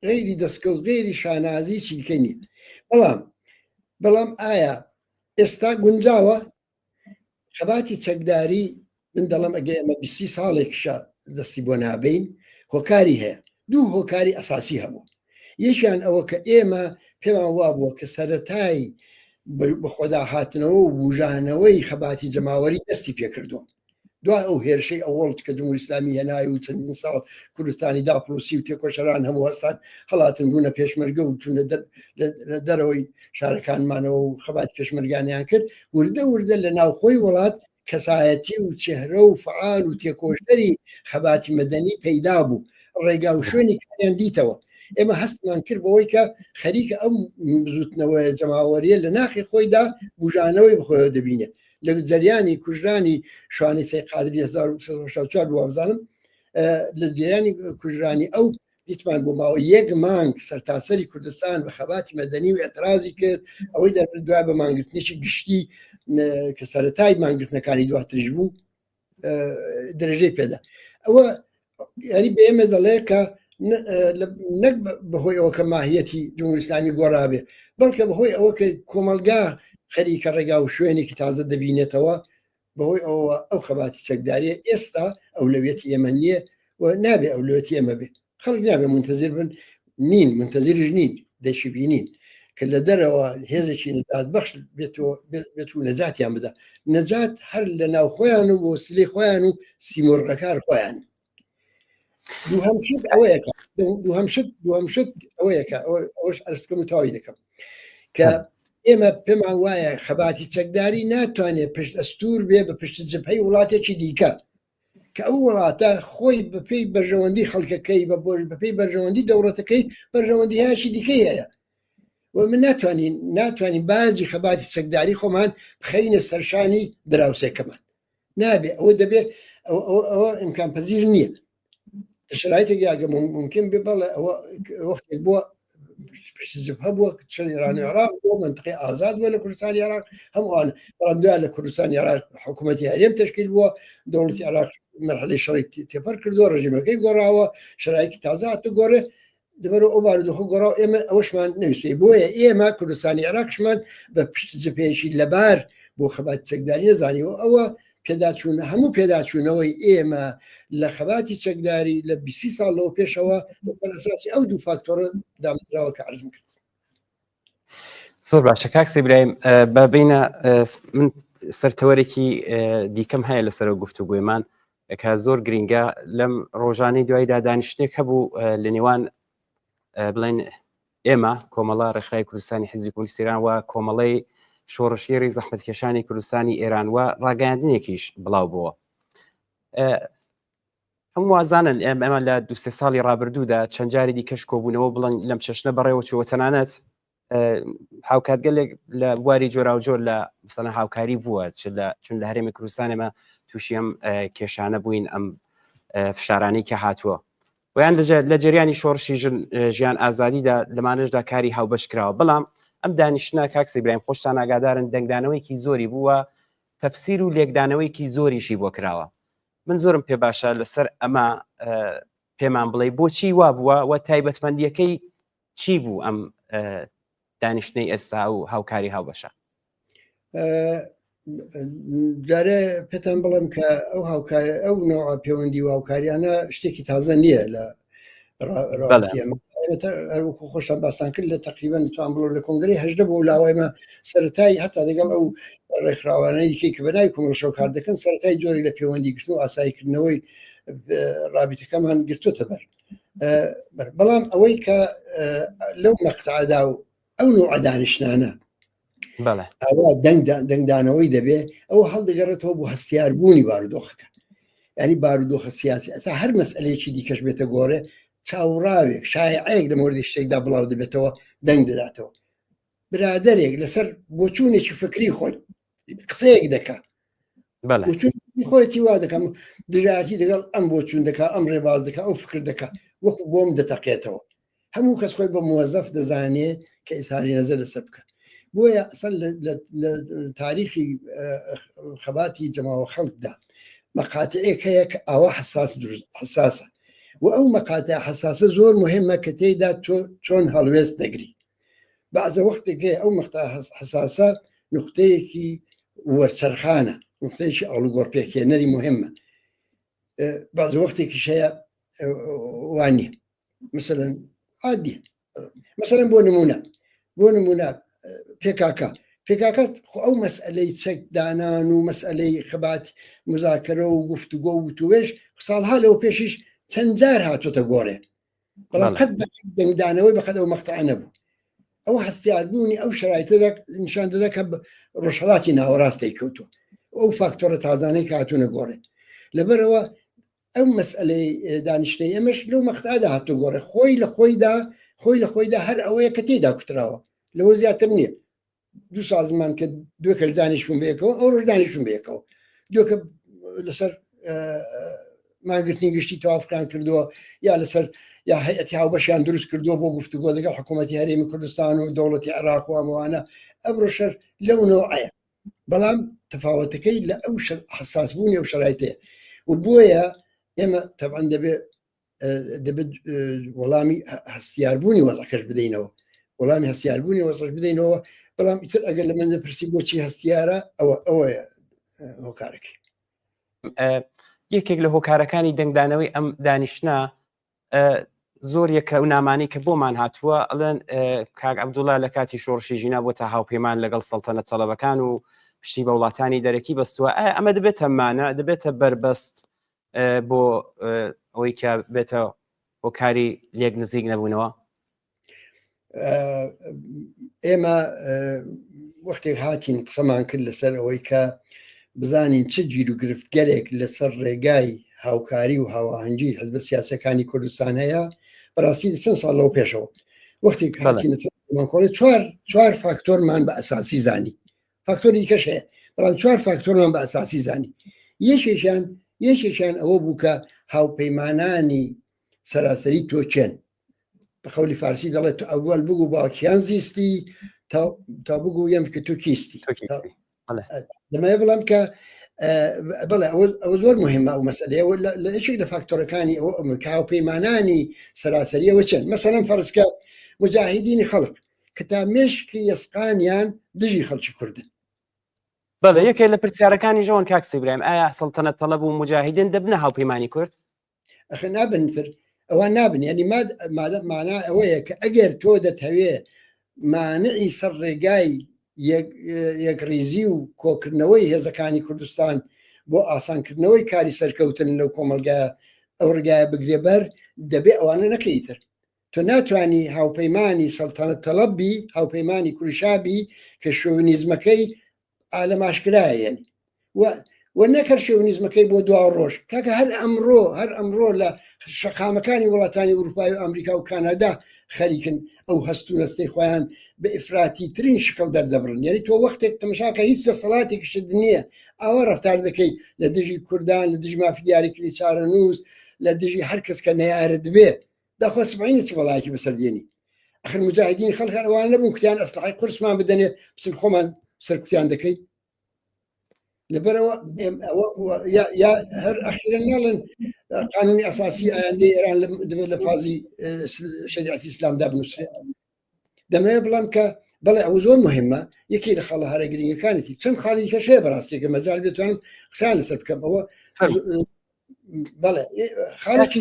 غیری دەستکەوت غیری شانازی چیکەی نیە بەڵام ئایا ئێستا گونجاوە خەباتی چەکداری من دەڵم ئەگە ئەمە 20 ساڵێکشە دەستی بۆ نابین هۆکاری هەیە دوو هۆکاری ئەساسی هەبوو یەکیان ئەوە کە ئێمە پێمان وا بووە کە سەرەتایی بە خۆدا هاتنەوە و بژانەوەی خەباتی جەماوەری دەستی پێکردووە دوای ئەو هێرشەی ئەوڵت کە جمهوری ئیسلامی هێنای و چەندین ساڵ کوردستانی داپڵوسی و تێکۆشەران هەموو هەستان هەڵاتن بوونە پێشمەرگە و چونە لە دەرەوەی شارەکانمانەوە و خەباتی پێشمەرگانیان کرد وردە لە ناوخۆی وڵات کەسایەتی و چێهرە و فعال و تێکۆشەری خەباتی مەدەنی پەیدا بوو ڕێگا و شوێنی کاریان دیتەوە ئێمە هەستمان کرد بەوەی کە خەریکە ئەم بزوتنەوەی جەماوەریە لە ناخی خۆیدا بژانەوەی بخۆیەوە دەبینێت لە جریانی کوژرانی شوانی سەی قادری 1964 وابزانم لە جریانی کوژرانی ئەو دیتمان بۆ ماوە یەک مانگ سەرتاسەری کوردستان بە خەباتی مەدەنی و ئەترازی کرد ئەوەی دەردوای بە مانگرتنیی گشتی کە سەرەتای مانگرتنەکانی دواتریش بوو دەرەژەی پێدا ئەوە یعنی بە ئێمە دەڵێ کە نەک بەهۆی ئەوە کە ماهیەتی جمهوری ئیسلامی گۆڕابێ بەڵکە بەهۆی ئەوە کە کۆمەلگا خەریکە ڕێگا و شوێنێکی تازە دەبینێتەوە بەهۆی ئەوە ئەو خەباتی چەکداریە ئێستا ئەولەوێتی ئێمە نییە و نابێ ئەولەوێتی ئێمە بێ خەڵک نابێ منتەزیر بن نین منتەزیرش نین دەشی بینین کە لە دەرەوە هێزێکی نەجات بەخش بێت و نەجاتیان بدە نەجات هەر لە ناو خۆیان و بۆ سلەی خۆیان و سیمۆڕەکار خۆیان دووهەمشت ئەوەیەکە دووهەمشت ئەوەیەکە ئەوش ئەرستکەم و تاوی دەکەم کە ئێمە پێمان وایە خەباتی چەکداری ناتوانێت پشت ئەستور بێ بە پشت جبهەی وڵاتێکی دیکە کە ئەو وڵاتە خۆی بەپێی بەرژەوەندی خەڵکەکەی بەپێی بەرژەوەندی دەوڵەتەکەی بەرژەوەندی هاشی دیکەی هەیە و من ناتوانین بازی خەباتی چەکداری خۆمان بخەینە سەرشانی دراوسێکەمان نابێ ئەوە دەبێت ئەوە ئیمکان پەزیر نییە شرایطێک یاگە ممکن بێ بەڵێ ئەوە وەختێک بووە جبهە بووە چەند ئێرانی عێراق بۆ منطقەی ئازاد بووە لە کوردستانی عێراق هەمووان بەڵام دوای لە کوردستانی عێراق حکوومەتی هەرێم تشکیل بووە دەوڵەتی عێراق مەرحەلەی شەڕی تێپەر کردووە ڕژیمەکەی گۆڕاوە شرایطی تازە هاتە گۆڕێ دەبەرەوە ئەو بارودۆخە گۆڕاو ئێمە ئەوەشمان نەویستێ بۆیە ئێمە کوردستانی عێراقشمان بە پشت جبهەیەکی لەبار بۆ خەباتی چەکداری نەزانیوە ئەوە پێداچوونە هەموو پێداچوونەوەی ئێمە لە خەباتی چەکداری لە 20 ساڵ لەوە پێشەوە بەئەساسی ئەو دوو فاکتۆرە دامەزراوە کە عەرزم کرد. زۆر باشە کاک سیبراهیم بەبینە من سەرتەوەرێکی دیکەم هەیە لەسەر گفتوگوێمان کە زۆر گرینگە لەم ڕۆژانەی دوایدا دانیشتێک هەبوو لە نێوان بڵێن ئێمە کۆمەڵە ڕێکخراوی کوردستانی حیزبی کۆمونیستی ئێران و کۆمەڵەی شۆڕشیێری زەحمەتکێشانی کوردستانی ئێران و ڕاگەیاندنێکیش بڵاو بووە هەموو وازانن ئێمە لە 2 ساڵی ڕابردوودا چەند جاری دیکەش کۆبوونەوە بڵێن لەم چەشنە بەڕێوە چوە تەنانەت هاوکاتگەلێک لە بواری جۆرا و جۆر لە مثلا هاوکاری بووە چون لە هەرێمی کوردستانێمە تووشی ئەم کێشانە بووین ئەم فشارانەی کە هاتووە ویان لە جریانی شۆڕشی ژیان ئازادیدا لەمانشدا کاری هاوبەش کراوە بەڵام ئەم دانیشتە کاک سیبراهیم خۆشتان ئاگادارن دەنگدانەوەیکی زۆری بووە تەفسیر و لێکدانەوەیکی زۆریشی بۆ کراوە من زۆرم پێ باشە لەسەر ئەمە پێمان بڵێ بۆچی وا بووە و تایبەتمەندیەکەی چی بوو ئەم دانیشتەی ئێستا و هاوکاری هاوبەشە جارێ پێتان بڵم کە ئەو نوع پەیوەندی و هاوکاریانە شتێکی تازە نییە لە خۆشتان باسان کرد لە تقریبا توان بڵۆ لە کۆنگری هەژدە بۆ لاوایمە سەرەتایی هەتا لەگەڵ ئەو ڕێکخراوانەی کە بەناوی کۆمەڵشەوە کار دەکەن سەرەتای جۆری لە پەیوەندی گرتن و ئاساییکردنەوەی رابطەکەمان گرتوتە بەر بەڵام ئەوەی کە لەو مەقطعدا و ئەو نوع دانیشتانە ئەوە دەنگدانەوەی دەبێ ئەوە هەڵدەگەڕێتەوە بۆ هەستیاربوونی بارودۆخەکە ینی بارودۆخە سیاسی ئەسا هەر مەسئلەیەکی دیکەش بێتە گۆڕێ چاوڕاوێک شایعەیەک لە مۆردی شتێکدا بڵاو دەبێتەوە دەنگ دەداتەوە برادەرێک لەسەر بۆچوونێکی فکری خۆی قسەیەک دەکا خۆیەتی وا دەکەم دژاتی دەگەڵ ئەم بۆچوون دەکا ئەم ڕێباز دەکا ئەو فکر دەکا وەکو بۆم دەتەقێتەوە هەموو کەس خۆی بە موەزەف دەزانێ کە ئیساری نەزەر لەسەر بکە. بۆیە ئەسەر لە تاریخی خەباتی جەماوە خەڵکدا مەقاتەیەک هەیە کە ئاوا حساسە و ئەو مەقاتە حساسە زۆر مهمە کە تێیدا تۆ چۆن هەڵوێست دەگری. بەعزە وەختێک ئەو مەقتا حساسە نقطەیەکی وەرچەرخانە، نقطەیەکی ئاڵوگۆڕپێکێنەری مهمە. بعض وەختێکیش هەیە وانە مثلا عادی، مثلا بۆ نمونە پێکاکە ئەو مەسئلەی چەک دانان و مەسئلەی خەبات مذاکرە و گفتوگۆ و توێش ساڵها لەوە پێشیش چەند جار هاتوۆتە گۆڕێ، بەڵام قەت دەنگدانەوەی بەقەت ئەو مەقتەعە نەبوو. ئەو هەستیاربوونی ئەو شرایطە نیشان دەدا کە ڕۆژهەڵاتی ناوەڕاستی کەوتووە، ئەو فاکتۆرە تازانەی کە هاتوونە گۆڕێ. لەبەرەوە ئەو مەسئلەی دانیشتەی ئەمەش لەو مەقتەعەدا هاتووە گۆڕێ، خۆی لە خۆیدا هەر ئەوەیە کە تێدا کوتراوە، لەوە زیاتر نییە. دوو سازمان کە دوێکەش دانیشتون بەیەکەوە، ئەو ڕۆژ دانیشتون بەیەکەوە، دووکە لەسەر ماگرتنی گشتی تەوافقیان کردووە یا لەسەر یا هەیەتی هاوبەشیان دروست کردووە بۆ گفتوگۆ لەگەڵ حکوومەتی هەرێمی کوردستان و دەوڵەتی عێراق و ئەمەوانە. ئەمڕۆ شەر لەو نەوعەیە، بەڵام تەفاوەتەکەی لە ئەو حساسبوونی ئەو شرایطەیە و بۆیە ئێمە تەبعاً دەبێت وەڵامی هەستیاربوونی وەزعەکەش بدەینەوە، وەڵامی هەستیاربوونی وەزعەکەش بدەینەوە. بەڵام ئیتر ئەگەر لە من دەپرسی بۆچی هەستیارە ئەوەیە هۆکارەکەی. یەکێک لە هۆکارەکانی دەنگدانەوەی ئەم دانیشتە زۆر یەکە و نامانی کە بۆمان هاتووە ئەڵێن کاک عەبدوڵڵا لە کاتی شۆڕشی ژینا بۆ تا هاوپەیمان لەگەڵ سەڵتەنەت تەڵەبەکان و پشتی بە وڵاتانی دەرەکی بەستووە. ئەمە دەبێتە مانە، دەبێتە بربەست بۆ ئەوەی کە بێتە هۆکاری لێک نزیک نەبوونەوە. ئێمە وەختێک هاتین قسەمان کرد لەسەر ئەوەی کە بزانین چ گیر و گرفتگەلێک لەسەر ڕێگای هاوکاری و هاوەهەنگی حزب سیاسەکانی کوردستان هەیە. بەڕاستی چەند ساڵ لەوە پێشەوە وەختێک هاتین کۆڵی چوار فاکتۆرمان بە ئەساسی زانی، فاکتۆری کەش هەیە بەڵام چوار فاکتۆرمان بە ئەساسی زانی. یەکێکیان ئەوە بوو کە هاوپەیمانانی سەراسەری تۆ چێن. بە خەولی فارسی دەڵێت تو ئەوەل بگو باکیان زیستی تا بگو یەم کە تو کیستی. لەمایە بڵام کە بەڵێ ئەوە زۆر مهمە ئەو مەسئلەیە لە یەکێک لە فاکتۆرەکانی ئەوە کە هاوپەیمانانی سەراسەریەوە چێن. مەسەڵەن فەرزکە مجاهیدینی خەڵک کە تا مێشکی یەسقانیان دژی خەڵکی کوردن. بەڵێ یەکێک لە پرسیارەکانی ژەوەن کاک سیبراهیم، ئایا سەڵتەنەت تەڵەب و مجاهیدین دەبنە هاوپەیمانی کورد؟ ئەخ نابنتر ئەوان نابن، ینی مانا ئەوەیە کە ئەگەر تۆ دەتەوێ مانعی سەر ڕێگای یەکریزی و کۆکردنەوەی هێزەکانی کوردستان بۆ ئاسانکردنەوەی کاری سەرکەوتن لەو کۆمەلگایە ئەو ڕێگایە بگرێ بەر، دەبێ ئەوانە نەکەیتر. تۆ ناتوانانی هاوپەیمانی سەڵتەنەت تەڵەبی، هاوپەیمانی کوریشابی کە شۆڤینیزمەکەی ئالەماشکرایە یعنی و نەکرد شێونیزمەکەی بۆ دوا ڕۆژ کاکە هەر ئەمڕۆ لە شەقامەکانی وڵاتانی ئەوروپای و ئەمریکا و کانادا خەریکن ئەو هەستونەستەی خۆیان بە ئفراتی ترین شکل دەردەبرن. یعنی تۆ وەختێک تەمەشاکە هیچ دەسەڵاتێکیشت نییە ئەوە ڕەفتار دەکەی لە دژی کوردان، لە دژی مافی دیاریکردنی چارەنووس، لە دژی هەر کەس کە نەیارت بێ داخوا سبعینە چ وەڵایەکی بەسەردێنی. ئەخر مجاهیدینی خەڵک ئەوان نەبوون کوتیان ئەسلحەی قورسمان بدەنێ بچن خۆمان سەرکوتیان دەکەین. لەبەرەوە یا هەر ئەخیرا ناڵن قانونی ئەساسی ئایندەی ئێران دەبێت لە فازی شریعەتی ئیسلامدا بنووسرێت. دەمەوێت بڵام کە بەڵێ ئەوە زۆر مهمە، یەکی لە خاڵە هەرە گرنگەکانێتی چەند خاڵی کەش هەیە بەڕاستیکە مەجال بێتوانم قسان لەسەر بکەم. ئەوە بەڵێ خاڵێکی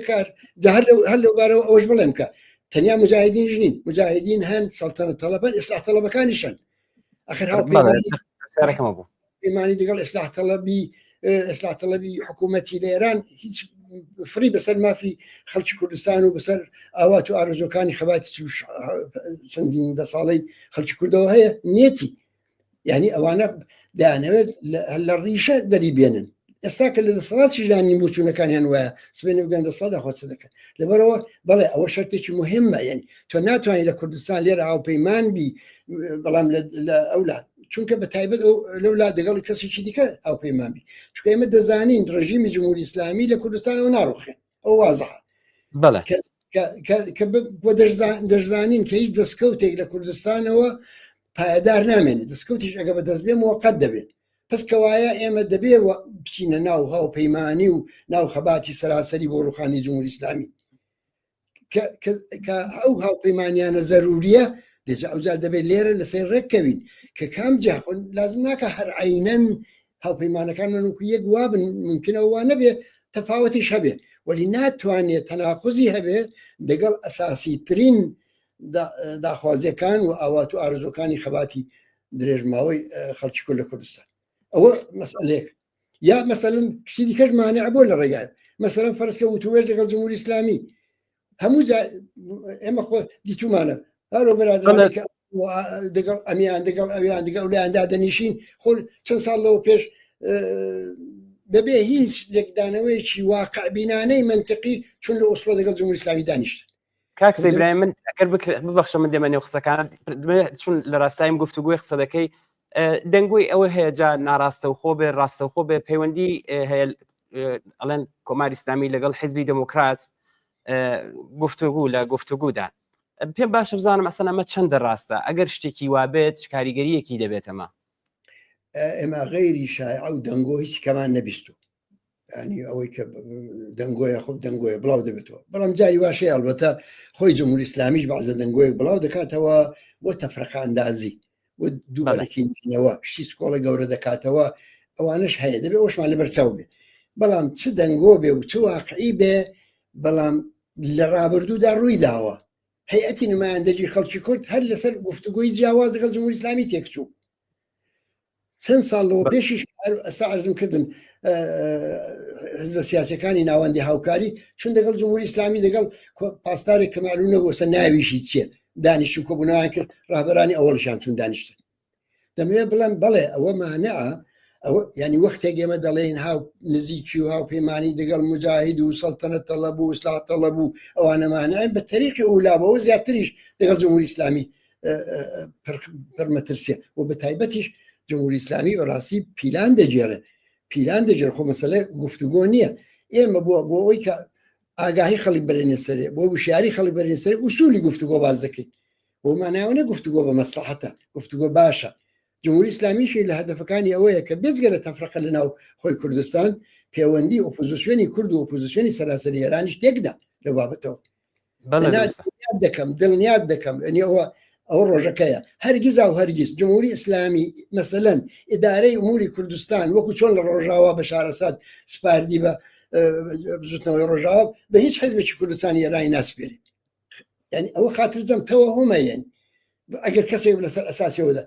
کار هەر لەوبارەوە ئەوەش بڵێم کە تەنیا مجاهیدین ژنین، مجاهیدین هەن سەڵتەنەت تەڵەبن، ئیسلاح تەڵەبەکانیشن. آخر هاوپەیمانی دەگەڵ ئیسلاح تەڵەبی حکوومەتی لە ئێران هیچ فری بەسەر مافی خەڵکی کوردستان و بەسەر ئاوات و ئارزوەکانی خەباتی چەندین دە ساڵەی خەڵکی کوردەوە هەیە نیەتی. یعنی ئەوانە دانەوێت لە ڕیشە دەری بێنن. ئێستا کە لە دەسەڵاتیشدانی موچوونەکانیان وایە سبێنە بگەن دەسەڵاتا خۆچ دەکەن. لەبەرەوە بەڵێ ئەوە شەرتێکی مهمە، یعنی تۆ ناتوانانی لە کوردستان لێرە هاوپەیمان بی، بەڵام لە ئەولا چونکە بە تایبەت لەولا دەگەڵی کەسێکی دیکە هاوپەیمان بی، چونکە ئێمە دەزانین ڕژیمی جمهوری ئیسلامی لە کوردستانەوە ناڕوخێت، ئەو وازەحە. بەڵێ کە بۆ دەشزانین کە هیچ دەستکەوتێک لە کوردستانەوە پایدار نامێنێت دەستکەوتیش ئەگە بە دەست بێ موقت دەبێت پس کەوایە ئێمە دەبێ بچینە ناو هاوپەیمانی و ناو خەباتی سەراسەری بۆ ڕوخانی جمهوری ئیسلامی کە ئەو هاوپەیمانیانە زەروریە لێجا ئەوجار دەبێت لێرە لەسەر ڕێککەوین کە کام جاخۆن لازم ناکە هەر عینەن هاوپەیمانەکان منوکو یەک وابن ممکنەوە وا نەبێ تەفاوەتیش هەبێ وەلی ناتوانێت تەناقوزی هەبێ دەگەڵ ئەساسی ترین داخوازیەکان و ئاوات و ئارزوەکانی خەباتی درێژماوەی خەڵکی کورد لە کوردستان ئەوە مەسئلەیەک یا مەسەلەن شتی دیکەش مانع بۆ لە ڕێگای مەسەلەن فەرزکە وتوێژ دەگەڵ جمهوری ئیسلامی هەموو ئێمە خۆ دیتومانە هەرۆ بەرادرانێک دەگەڵ ئەمیان دەگەڵ ئەویان دەگەڵ لایەندا دەنیشین خۆ چەند ساڵ لەوە پێش بەبێ هیچ لێکدانەوەیکی واقع بینانەی منطقی چون لە ئۆسلۆ دەگەڵ جمهوری ئیسلامی دانیشت کاک سەیبراهیم من ئەگەر ببەخشە من دێمە نێو قسەکانت چون لە ڕاستایم گفتوگوی قسە دەکەی دەنگۆی ئەوە هەیە جا ناڕاستەوخۆ بێ ڕاستەوخۆ بێ پەیوەندی هەیە ئەڵێن کۆماری ئیسلامی لەگەڵ حیزبی دموکرات گفتوگو لە گفتوگودا پێم باشە بزانم ئەسەن ئەمە چەندە ڕاستە ئەگەر شتێکی وابێت کاریگەریەکی دەبێتەمە ئێمە غەیری شایع و دەنگۆ هیچ کەمان نەبیستو ینی ئەوەی کە دەنگۆیە خۆ دەنگۆیە بڵاو دەبێتەوە بەڵام جاری واشەیە ئەلبەتە خۆی جمهوری ئیسلامیش بەعزە دەنگۆیەک بڵاو دەکاتەوە بۆ تەفرەقە ئەندازی بۆ دووبارەکینەوە شتی سکۆڵە گەورە دەکاتەوە ئەوانش هەیە دەبێت ئەوشمان لە بەرچاو بێ بەڵام چ دەنگۆ بێ و چ واقعی بێ بەڵام لە ڕابردوودا ڕووی داوە هەیئەتی نمایەندەجی خەڵکی کورد هەر لەسەر گفتوگۆی جیاواز دەگەڵ جمهوری ئیسلامی تێکچوو چەند ساڵ لەوە پێشیش ئەستا عەرزم کردم حزب سیاسەکانی ناوەندی هاوکاری چون دەگەڵ جمهوری ئیسلامی دەگەڵ پاسدارێک کە معلومە بۆسە ناویشی چییە دانیشتن کۆبوونەوەیان کرد ڕاهبەرانی ئەوەڵشیان چون دانیشتن دەمەوێت بڵێم بەڵێ ئەوە مانعە ئەوە ینی وەختێک ئێمە دەڵێن هاو نزیکی و هاوپەیمانی دەگەڵ مجاهید و سەڵتەنەت تەڵەب و ئیسلاح تەڵەب و ئەوانەمانیان بە تەریقی ئەولابەوە زیاتریش دەگەڵ جمهوری ئیسلامی پڕمەترسیە و بە تایبەتیش جمهوری ئیسلامی بەڕاستی پیلان دەجێر خۆ مەسەلە گفتوگۆ نییە ئێمە بۆ ئەوەی کە ئاگاهی خەڵک بەرێنە سەرێ بۆ وشیاری خەڵک بەرێنە سەرێ ئوسولی گفتوگۆ باز دەکەیت بۆ ماناوە نە گفتوگۆ بە مەسلحەتە گفتوگۆ باشە جمهوری ئیسلامیشی لە هەدەفەکانی ئەوەیە کە بێجگە لە تەفرەقە لە ناو خۆی کوردستان پەیوەندی ئۆپۆزیسیۆنی کورد و ئۆپۆزیسیۆنی سەراسەری ئێرانیش تێکدا لە بابەتەوە دڵنیات دەکەم ئەنی ئەو ڕۆژەکەیە هەرگیز و هەرگیز جمهوری ئیسلامی مەسەلەن ئیدارەی ئوموری کوردستان وەکو چۆن لە ڕۆژاوا بە شارەسات سپاردی بە زوتنەوەی ڕۆژاوا بە هیچ حیزبێکی کوردستانی ئێرانی ناسپێری یعنی ئەوە خاترجەم تەوەهومەیەن ئەگەر کەسێک لەسەر ئەساسیەوەدا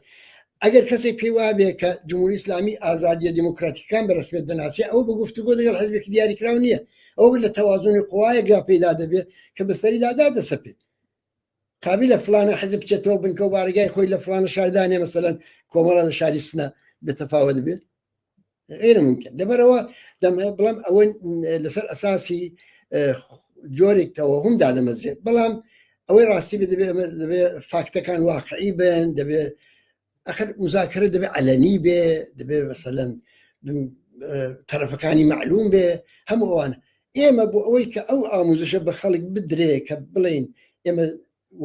ئەگەر کەسێک پێی وابێ کە جمهوری ئیسلامی ئازادیە دیموکراتیکان بەرەسمێت دەناسی ئەو بە گفتوگۆ دەگەڵ حیزبێکی دیاریکراو نییە ئەو لە تەوازونی قوایەکدا پەیدا دەبێت کە بەسەری دادا دەسەپێت قابل لە فلانە حزب بچێتەوە بنکە و بارگای خۆی لە فلانە شاردانێ مەسەلەن کۆمەڵە لە شاری سنە بتەفاوت بێت غێرە ممکن لەبەرەوە بڵام ئەوە لەسەر ئەساسی جۆرێک تەوەهم دادەمەزرێت بەڵام ئەوەی ڕاستی دەبێت فاکتەکان واقعی بن دەبێت ئەخر مزاکرە دەبێت علەنی بێ دەبێت مەسەلەن تەرەفەکانی معلوم بێ هەموو ئەوانە ئێمە بۆ ئەوەی کە ئەو ئاموزشە بە خەڵک بدرێ کە بڵین ئێمە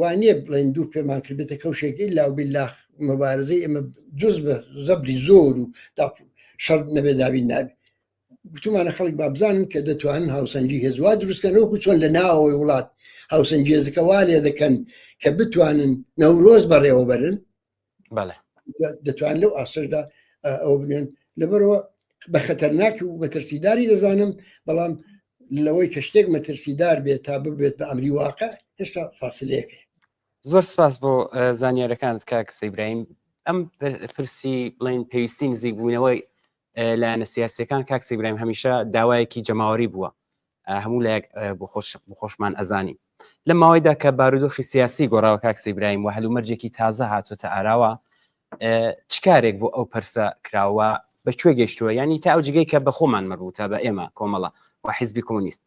وانە بڵێن دوو پێمان کردێتە کەوشێکی لا و بالله مەبارزەی ئێمە جز بە زەبری زۆر و شەڕ نەبێ دابین نابێت گوتمانە خەڵک بابزانن کە دەتوانن هاوسەنگی هێزوا دروستکەنەوەکو چۆن لە ناوەوەی وڵات هاوسەنگی هێزەکە وا لێ دەکەن کە بتوانن نەورۆز بەڕێوە بەرن دەتوان لەو ئاسەردا ئەو بنێن لەبەرەوە بە خەتەرناکی و مەترسیداری دەزانم بەڵام لەوەی کە شتێک مەترسیدار بێت تا ببێت بە ئەمری واقع هێشتا فاسلەیەکە زۆر سپاس بۆ زانیاریەکانت کاک سەیبراهیم ئەم پرسی بڵین پێویستی نزیکبوونەوەی لایەنە سیاسیەکان کاک سەیبراهیم هەمیشە داوایەکی جەماوەری بووە هەموو لایەک بۆ خۆشمان ئەزانی لە ماوەیدا کە بارودۆخی سیاسی گۆڕاوە کاک سەیبراهیم و هەلومەرجێکی تازە هاتوۆتە ئاراوە چ کارێک بۆ ئەو پرسە کراوە بەکوێ گەشتووە ینی تا ئەو جگەی کە بە خۆمان مەڕوتە بە ئێمە کۆمەڵە و حیزبی کۆمونیست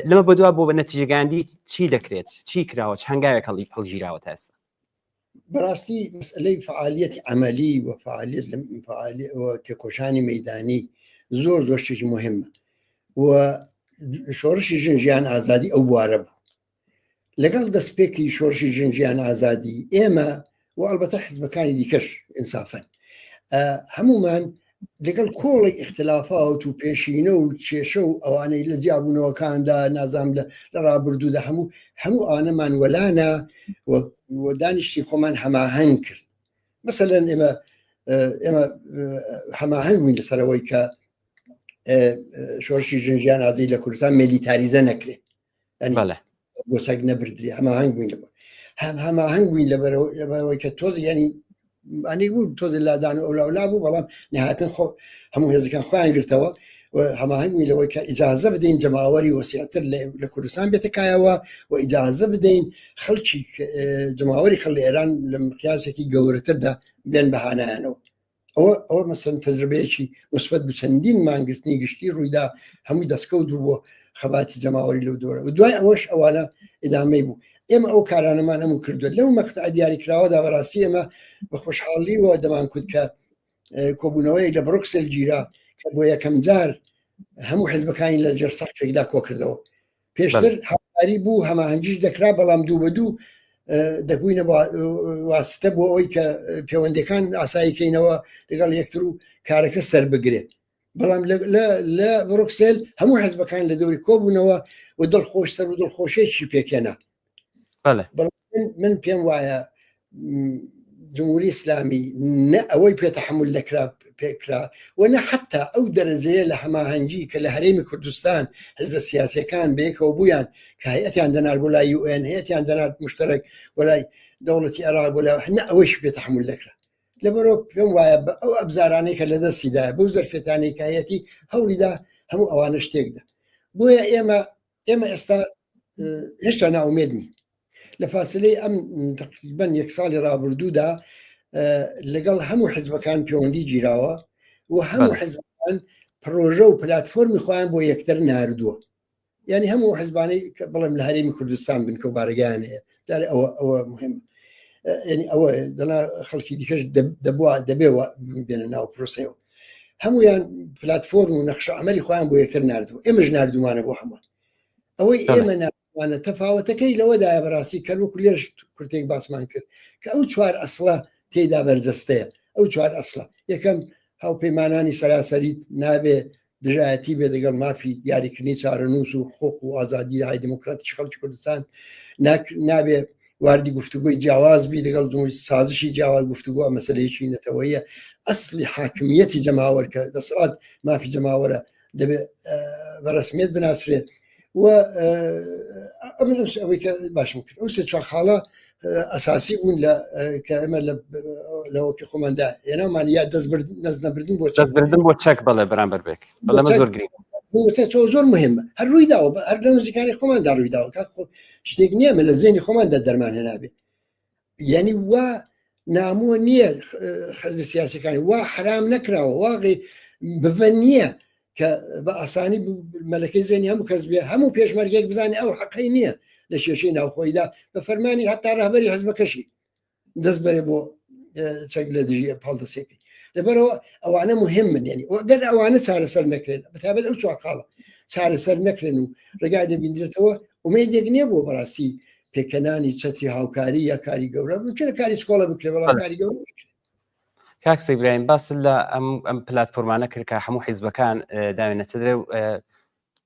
لەمە بەدووا بۆ بە نەتیجەگاندی چی دەکرێت چی کراوە چ هەنگاوێک هەڵگیراوە تا ئێستا بەڕاستی مەسئلەی فعالیەتی عەمەلی و فعالیت تێکۆشانی مەیدانی زۆر شتێکی مهمە و شۆڕشی ژنجیان ئازادی ئەو بوارە بوو لەگەڵ دەستپێکی شۆڕشی ژنجیان ئازادی ئێمە و ئەلبەتە حزبەکانی دیکەش ئینسافەن هەمومان لەگەڵ کۆڵی اختلافات و پێشینە و کێشە و ئەوانەی لە جیابوونەوەکاندا نازام لە ڕابردوودا هەموو ئانەمان وەلانە و دانیشتی خۆمان هەماهەنگ کرد مەسەلەن ئێمە هەماهەنگ بووین لەسەرەوەی کە شۆڕشی ژنجیان ئازادی لە کوردستان میلیتاریزە نەکرێت بۆ سەگ نەبردرێ هەماهەنگ بووین هەماهەنگ بووین لەبەرەوەی کە تۆز ینی ئەنی بوو تۆز لادان و ئەولا بوو بەڵام نهاتن هەموو هێزەکان خۆیان گرتەوە و هەماهەنگ بووین لەوەی کە ئیجازە بدەین جەماوەری وەسیعتر لە کوردستان بێتەکایەوە و ئیجازە بدەین خەڵکی جەماوەری خەڵ لە ئێران لە مقیاسێکی گەورەتردا بێن بەهانایانەوە ئەوە مەسەن تەجربەیەکی مثبت بوو چەندین مانگرتنی گشتی ڕوویدا هەمووی دەستکەوت بوو بۆ خەباتی جەماوەری لەو دۆرە و دوای ئەوەش ئەوانە ئیدامەی بوو ئێمە ئەو کارانەمان هەموو کردووە لەو مەقطع دیاریکراوەدا بەڕاستی ئێمە بە خۆشحاڵیەوە دەمانکوت کە کۆبوونەوەی لە بروکسل گیرا کە بۆ یەکەم جار هەموو حزبەکانی لە جەر سەقفێکدا کۆکردەوە پێشتر هاوکاری بوو هەماهەنگیش دەکرا بەڵام دوو بە دوو دەبووینە واستە بۆ ئەوەی کە پەیوەندەکان ئاساییکەینەوە لەگەڵ یەکتر و کارەکە سەر بگرێت بەڵام لە بروکسل هەموو حزبەکان لە دەوری کۆبوونەوە و دڵخۆش سەر و دڵخۆشێکی پێکێنا من پێم وایە جمهوری ئیسلامی نە ئەوەی پێتەحمل دەکرا پێکرا و نە حتا ئەو دەرەجەیە لە هەماهەنگی کە لە هەرێمی کوردستان حزبە سیاسیەکان بەیەکەوە بوویان کە هەیەتیان دەنار بۆ لای UN هەیەتیان دەنار مشتەرەک بۆ لای دەوڵەتی عێراق بۆ لای هەنە ئەوەش پێتەحمل دەکرا لەبەرەوە پێم وایە بە ئەو ئەبزارانەی کە لە دەستیدا بەو زەرفێتانەی کە هەیەتی هەوڵیدا هەموو ئەوانە شتێکدا بۆیە ئێمە ئێستا هێشتا ناومێدنی لە فاصلەی ئەم تقریباً یەک ساڵی ڕابردوودا لەگەڵ هەموو حزبەکان پەیوەندی گیراوە و هەموو حزبەکان پرۆژە و پلاتفۆرمی خۆیان بۆ یەکتر ناردووە یعنی هەموو حزبانەی بەڵام لە هەرێمی کوردستان بن کە بارگیان هەیە دارێ ئەوە مهم ینی ئەوە دەنا خەڵکی دیکەش دەبێ بێنە ناو پرۆسەوە هەمویان پلاتفۆرم و نەخشە عەمەلی خۆیان بۆ یەکتر ناردووە ئێمەش ناردومانە بۆ هەمووان ئەوەی ئێمە ناوانە تەفاوەتەکەی لەوەدایە بەڕاستی کەلوەکو لێرش کورتێک باسمان کرد کە ئەو چوار ئەسڵە تێیدا بەرجەستەیە ئەو چوار ئەسڵە یەکەم هاوپەیمانانی سەراسەریت نابێ دژایەتی بێ لەگەڵ مافی دیاریکردنی چارەنووس و خۆک و ئازادی های دموکراتیکی خەڵکی کوردستان نابێ واردی گفتوگۆی جیاوازبی لەگەڵ سازشی جیاواز گفتوگۆ مەسەلەیەکی نەتەوەیە ئەسلی حاکمیەتی جەماوەر کە دەسەڵات مافی جەماوەرە دەبێت بەڕسمیت بناسرێت و ئەوەی کە باشم کرد ئەو سێ چوار خاڵە ئەساسی بوون کە ئەمە لەوەکی خۆماندا هێنامان یا دەستنەبردن بۆ چەک بەڵێ بەرامبەر بێک بەڵەمە زۆر گرنگ زۆر مهمە هەر ڕوویداوە هەر لە نزیکانی خۆماندا ڕوویداوە شتێک نییە مە لە زێنی خۆماندا دەرمان هێنابێت یعنی وا نامۆ نییە حزب سیاسەکانی وا حرام نەکراوە واقعی بڤە نییە کە بە ئاسانی مەلەکەی زێنی هەموو کەس بێ هەموو پێشمەرگێک بزانێ ئەو حەقەی نییە لە شێشەی ناوخۆیدا بە فەرمانی هەتا ڕاهبەری حزبەکەشی دەست بەرێ بۆ چەک لە دژی پاڵدەسێکی لەبەرەوە ئەوانە مهمن یعنی گەر ئەوانە چارەسەر نەکرێن بەتابەت ئەو چوار خاڵە چارەسەر نەکرێن و ڕێگای دەبیندرێتەوە ومێدێک نییە بۆ بەڕاستی پێکەنانی چەتری هاوکاری یا کاری گەورە چرا کاری سکۆڵە بکرێ بەڵام کاری گەورە کاک سیبراهیم باس لە ئەم پلاتفۆرمانە کرد کە هەموو حیزبەکان داوێنێتە درێ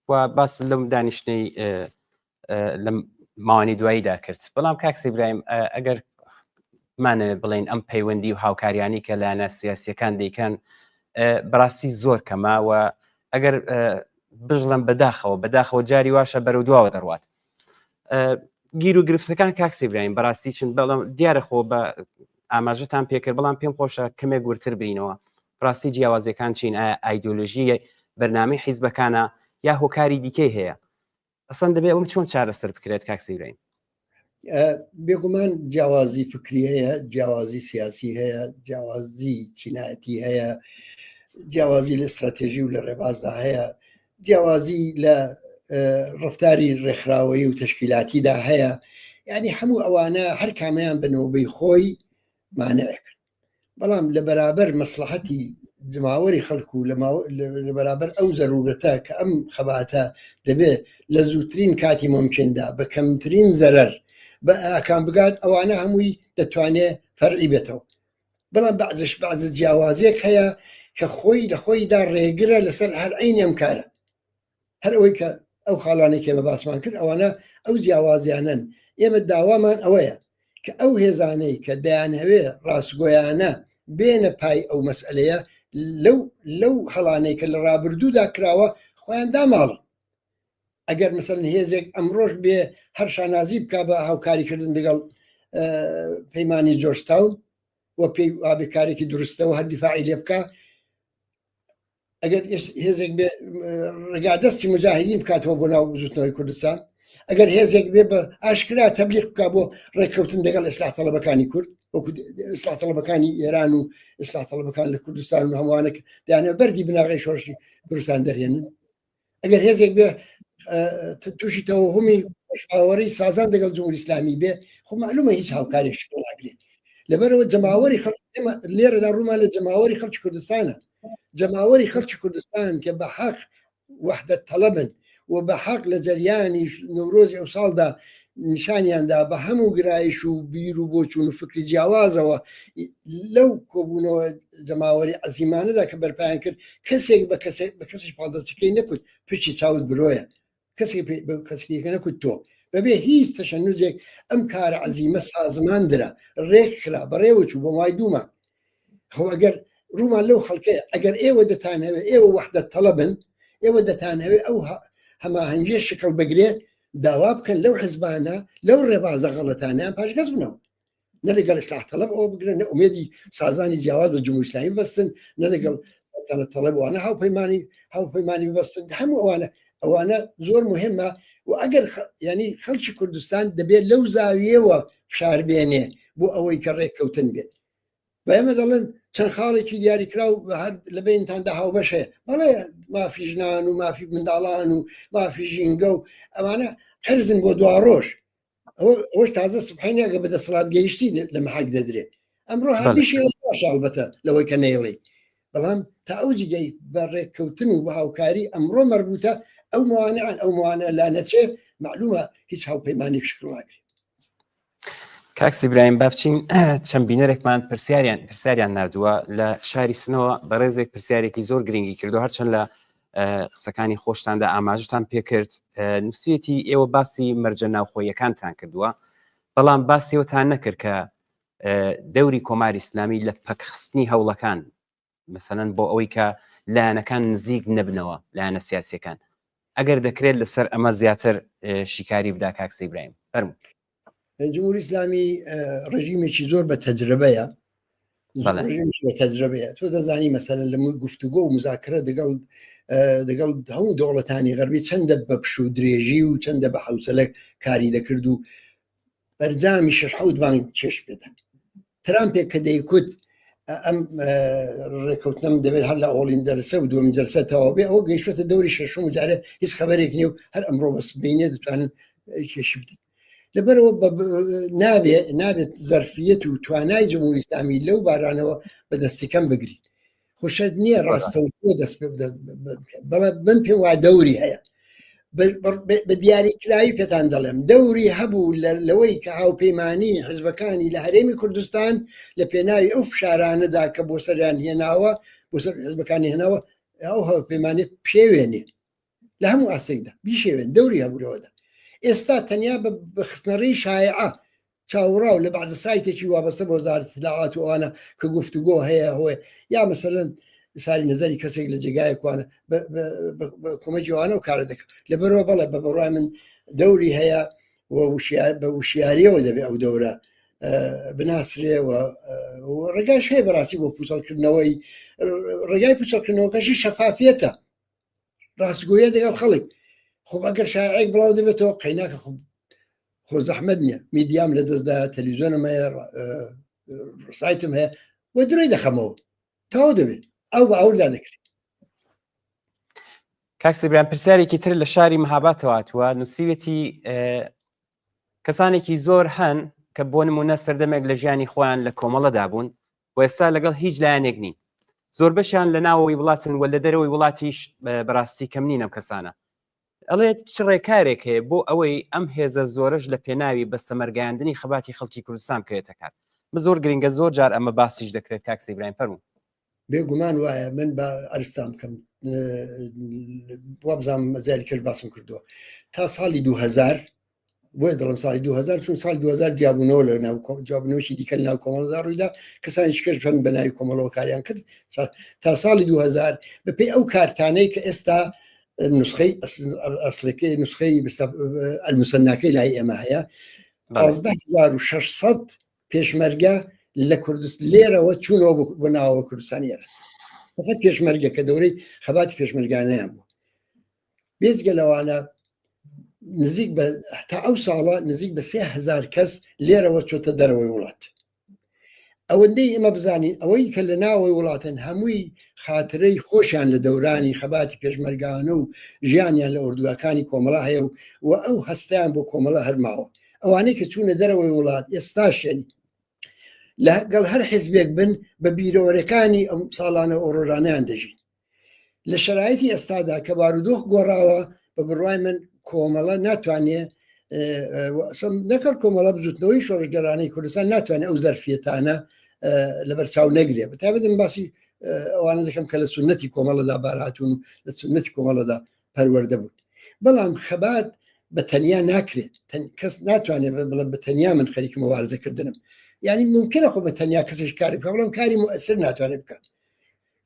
و باس لەم دانیشتنەی لە ماوەی دواییدا کرد بەڵام کاک سیبراهیم ئەگەر مانەوێت بڵێن ئەم پەیوەندی و هاوکاریانی کە لایەنە سیاسیەکان دەیکەن بەڕاستی زۆر کەمە و ئەگەر بژڵم بەداخەوە جاری واشە بەرەو دواوە دەڕوات گیر و گرفتەکان کاک سیبراهیم بەڕاستی چن بەڵام دیارەخۆ بە ئاماژەتان پێکرد بەڵام پێم خۆشە کەمێک گورتر بینەوە ڕاستی جیاوازەکان چین ئایدۆلۆژی بەرنامەی حیزبەکانە یا هۆکاری دیکەی هەیە ئەسەن دەبێت ئەوم چۆن چارەسەر بکرێت کاک سیبراهیم بێگومان جیاوازی فکری هەیە جیاوازی سیاسی هەیە جیاوازی چینایەتی هەیە جیاوازی لە استراتێژی و لە ڕێبازدا هەیە جیاوازی لە ڕفتاری ڕێکخراوەیی و تشکیلاتیدا هەیە یعنی هەموو ئەوانە هەر کامیان بنەوەبەی خۆی مانەوێک بەڵام لە بەرابەر مەسلحەتی جماوەری خەڵکو لە بەرابەر ئەو زەرورەتە کە ئەم خەباتە دەبێت لە زووترین کاتی ممکندا بە کەمترین زەرەر بە ئاکان بگات ئەوانە هەمووی دەتوانێت فەرعی بێتەوە. بەڵام بەعض جیاوازێک هەیە کە خۆی لە خۆیدا ڕێگرە لەسەر هەر عینی ئەم کارە. هەر ئەوەی کە ئەو خاڵانێک ئێمە باسمان کرد ئەوانە ئەو جیاوازیانن. ئێمە داوامان ئەوەیە کە ئەو هێزانەی کە دەیانهەوێ ڕاستگۆیانە بێنە پای ئەو مەسئلەیە لەو هەڵانەی کە لە ڕابردوودا کراوە خۆیان داماڵن. ئەگەر مەسەڵەن هێزێک ئەمڕۆژ بێ هەر شانازی بکە بە هاوکاریکردن لەگەڵ پەیمانی جۆرجتاون و پێی وابێکارێکی دروستەوە هەر دیفاعی لێ بکە، ئەگەر هێزێک بێ ڕێگادەستی مجاهدین بکاتەوە بۆ ناو زوتنەوەی کوردستان، ئەگەر هێزێک بێ بە ئاشکرا تەبلیغ بکە بۆ ڕێککەوتن لەگەڵ ئیسلاح تەڵەبەکانی کورد، وەکو ئیسلاح تەڵەبەکانی ئێران و ئیسلاح تەڵەبەکان لە کوردستان و هەمووانە دەیانێت بەردی بناغی شۆڕشی کوردستان دەرهێنن، ئەگەر هێزێک بێ تووشی تەوهمی پێشاوەڕی سازان لەگەڵ جمهوری ئیسلامی بێ، خۆ معلومە هیچ هاوکارێکی ناگرێت. لەبەرەوە جەماوەری لێرەدا ڕوومان لە جەماوەری خەڵکی کوردستانە. جەماوەری خەڵکی کوردستان کە بە حەق وحدەت تەڵەبن و بە حەق لە جەریانی نەورۆزی ئەو ساڵدا نیشانیاندا بە هەموو گرایش و بیر و بۆچوون و فکری جیاوازەوە لەو کۆبوونەوە جەماوەری عەزیمانەدا کە بەرپایان کرد، کەسێک بە کەسێک پاڵدەچەکەی نەکوت پچی چاوت برۆیە، کەسێکە نەکوت تۆ بەبێ هیچ تەشەنوجێک ئەم کارە عەزیمە سازماندرا ڕێک خرا بەڕێوەچوو بۆ مای دوومان. خۆ ئەگەر ڕوومان لەو خەڵکەیە ئەگەر ئێوە دەتانەوێت ئێوە وحدەت تەڵەبن، ئێوە دەتانەوێت ئەو هەماهەنگیە شکل بگرێ، داوا بکەن لەو حیزبانە لەو ڕێبازە غەڵەتانیان پاشگەز بنەوە، نە لەگەڵ ئیسلاح تەڵەب ئەوە بگرن، نە ئومێدی سازانی جیاواز بە جمهوری ئیسلامی ببەستن، نە لەگەڵ تەڵەبوانە هاوپەیمانی ببەستن. هەموو ئەوانە زۆر مهمە و ئەگەر ینی خەڵکی کوردستان دەبێت لەو زاویەوە فشاربێنێ بۆ ئەوەی کە ڕێککەوتن بێت. بەمە دەڵێن چەند خاڵێکی دیاریکرا و لە بینتاندا هاوبەش هەیە، بەڵێ مافی ژنان و مافی منداڵان و مافی ژینگە و ئەوانە قەرزن بۆ دوا ڕۆژ. ئەوەش تازە سبحینەکە بەدەسەڵات گەیشتی لە مەحەک دەدرێت. ئەمڕۆ هەمیشی شاڵبەتە لەوەی کە نێڵی، بەڵام تا ئەو جگەی بە ڕێککەوتن و بە هاوکاری ئەمڕۆ مەربوتە ئەو موانعان ئەو موانە لا نەچێ معلومە هیچ هاوپەیمانی شکل ناگرێت. کاکس ئیبراهیم بابچین چەند بینەرێکمان پرسیاریان نردووە لە شاری سنەوە بەڕێزێک پرسیارێکی زۆر گرنگی کردو، هەرچەند لە قسەکانی خۆشتاندا ئاماژتان پێکرد. نووسەتی ئێوە باسی مەرجە ناوخۆیەکانتان کردووە، بەڵام باسیەوەتان نەکرد کە دەوری کۆماری ئیسلامی لە پەکخستنی هەوڵەکان مەسەلەن بۆ ئەوەی کە لایەنەکان نزیک نەبنەوە لایەنە سیاسیەکان، ئەگەر دەکرێت لەسەر ئەمە زیاتر شیکاری بدا. کاکس ئیبراهیم فەرموو. جمهوری ئیسلامی ڕژیمێکی زۆر بە تەجربەیە، بە تەجربەیە. تۆ دەزانی مەسەلەن لە گفتوگۆ و مزاکرە دەگەڵ هەموو دەوڵەتانی غەربی چەندە بە پش و درێژی و چەندە بە حوسەلە کاری دەکرد و بەرجامی 6-7 بانگ چێش پێدا. ترامپێک کە دەیکوت ئەم ڕێککەوتنم دەبێت هەر لە ئۆڵین دەرسە و دووەم جەلسە تەواو بێ، ئەوە گەیشتوەتە دەوری شەشەم و جارێ هیچ خەبەرێک نییە و هەر ئەمڕۆ بەس بینێ دەتوانن کێشی بدەن. لەبەرەوە نابێت زەرفیەت و توانای جمهوری ئیسلامی لەو بارانەوە بەدەستیکەم بگری. خۆشەت نییە ڕاستەوخۆ دەست پێ بەڵێ من پێم وا دەوری هەیە بە دیاریکراوی پێتان دەڵێم دەوری هەبوو لەوەی کە هاوپەیمانی حزبەکانی لە هەرێمی کوردستان لە پێناوی ئەو فشارانەدا کە بۆ سەریان هێناوە بۆ سەر حزبەکانی هێناوە ئەو هاوپەیمانی پێوێنێ لە هەموو ئاسەیدا بیشێوێن دەوری هەبوورەوەدا. ئێستا تەنیا بە خستنەڕێی شایعە چاوەڕاو لە بەعزە سایتێکی وابەستە بۆ وەزارەتی اطلاعات و ئەوانە کە گفتوگۆ هەیە هۆی یا مەسەلەن ساری نەزەری کەسێک لە جێگایەکوانە بە کۆمەکی ئەوانە و کارە دەکەن. لەبەرەوە بەڵێ بە بەڕای من دەوری هەیە بە وشیاریەوە دەبێت ئەو دەورە بناسرێ و ڕێگاش هەیە بەڕاستی بۆ پوچەڵکردنەوەی ڕێگای پوچەڵکردنەوەکەشی شەفافیەتە ڕاستگۆیە دەگەڵ خەڵک. خب ئەگەر شایعێک بڵاو دەبێتەوە قەیناکە خۆ زەحمەت نییە، میدیام لە دەستدا تەلەڤیزیۆنم هەیە سایتم هەیە بۆ درۆی دەخەمەوە تاو دەبێت ئەو بە ئەودا دەکرێت. کاکس ئیبراهیم پرسیارێکی تر لە شاری مەهابادەوە هاتووە، نووسیوێتی کەسانێکی زۆر هەن کە بۆ نمونە سەردەمێک لە ژیانی خۆیان لە کۆمەڵەدا بوون و ئێستا لەگەڵ هیچ لایەنێک نین، زۆر بەشیان لە ناوەوەی وڵاتن و لە دەرەوەی وڵاتیش بەڕاستی کەم نینە کەسانە ئەڵێ چ ڕێکارێک هەیە بۆ ئەوەی ئەم هێزە زۆرش لە پێناوی بە سەمەرگایاندنی خەباتی خەڵکی کوردستان بکەوێتە کار زۆر گرنگە زۆر جار ئەمە باسیش دەکرێت کاکسی ئیبراهیم فەرموو بێگومان وایە من بە ئەرستان بکەم وابزانام مەجای کرد باسم کردووە تا ساڵی 2000 بۆیە دڵم ساڵی 2000 چون ساڵی 2000 جیاببوونەوە لە ناو جیاببوونەوەی دیکە لە ناو کۆمەڵدا ڕوویدا کەسانی شکەش بن بە ناوی کۆمەڵەوە کاریان کرد تا ساڵی 2000 بەپێی ئەو کارتانەی کە ئێستا نسخەی ئەسلەکەی نسخەی ئەلموسەناکەی لای ئێمە هەیە 15600 پێشمەرگە لە کوردست لێرەوە چوونەوە بۆ ناوەوە کوردستانیێرە فقط پێشمەرگە کە دەورەی خەباتی پێشمەرگانەیان بوو بێجگە لەوانە نزیک بە تا ئەو ساڵە نزیک بە 3000 کەس لێرەوە چۆتە دەرەوەی وڵات ئەوەندەی ئێمە بزانین ئەوەی کە لە ناوەوەی وڵاتن هەمووی خاترەی خۆشیان لە دەورانی خەباتی پێشمەرگانە و ژیانیان لە ئوردوگاکانی کۆمەڵا هەیە و ئەو هەستیان بۆ کۆمەڵە هەرماوە ئەوانەی کە چوونە دەرەوەی وڵات ئێستاشێنی لەگەڵ هەر حیزبێک بن بە بیرۆرەکانی ئەم ساڵانە ئۆڕۆرانیان دەژین لە شرایەتی ئێستادا کە بارودۆخ گۆڕاوە بە بڕوای من کۆمەڵە ناتوانێت نەکەڵ کۆمەڵە بجووتنەوەی شۆڕژگەرانەی کوردستان ناتوانێت ئەو زەرفیەتانە لەبەرچاو نەگرێ بەتابەتم باسی ئەوانە دەکەم کە لە سنەتی کۆمەڵەدا بارهاتون لە سنەتی کۆمەڵەدا پەروەردە بوون بەڵام خەبات بە تەنیا ناکرێت کەس ناتوانێت بڵێ بە تەنیا من خەریکی مبارزەکردنم یعنی ممکنە خۆ بە تەنیا کەسش کاری بکە بەڵام کاری مؤثر ناتوانێت بکە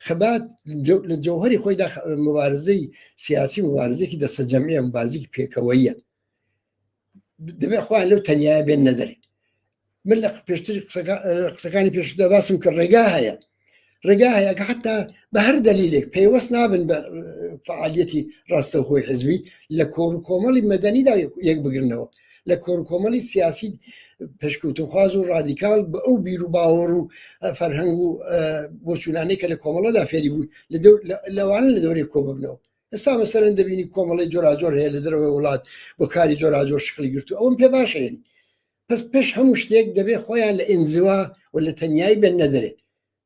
خەبات لە جەوهەری خۆیدا مبارزەی سیاسی مبارزەیەکی دەستە جەمعیە مبارزەیەکی پێکەوەیە دەبێت خۆیان لەو تەنیایە بێن نەدەری من لە پێشتر قسەکانی پێشدا باسم کە ڕێگا هەیە کە حتا بە هەر دەلیلێک پێوەست نابن بە فعالیەتی ڕاستەوخۆی حزبی لە کۆڕ و کۆمەڵی مەدەنیدا یەک بگرنەوە لە کۆڕ و کۆمەڵی سیاسی پێشکەوتنخواز و ڕادیکال بە ئەو بیر و باوەڕ و فەرهەنگ و بۆچوونانەی کە لە کۆمەڵەدا فێری بوون لەوانە لە دەورەی کۆ ببنەوە ئێستا مەسەرەن دەبینی کۆمەڵی جۆراجۆر هەیە لە دەرەوەی وڵات بۆ کاری جۆراجۆر شکلی گرتو ئەوم پێ باشێن پس پێش هەموو شتێک دەبێت خۆیان لە ئینزیوا و لە تەنیایی بێن نەدەرێت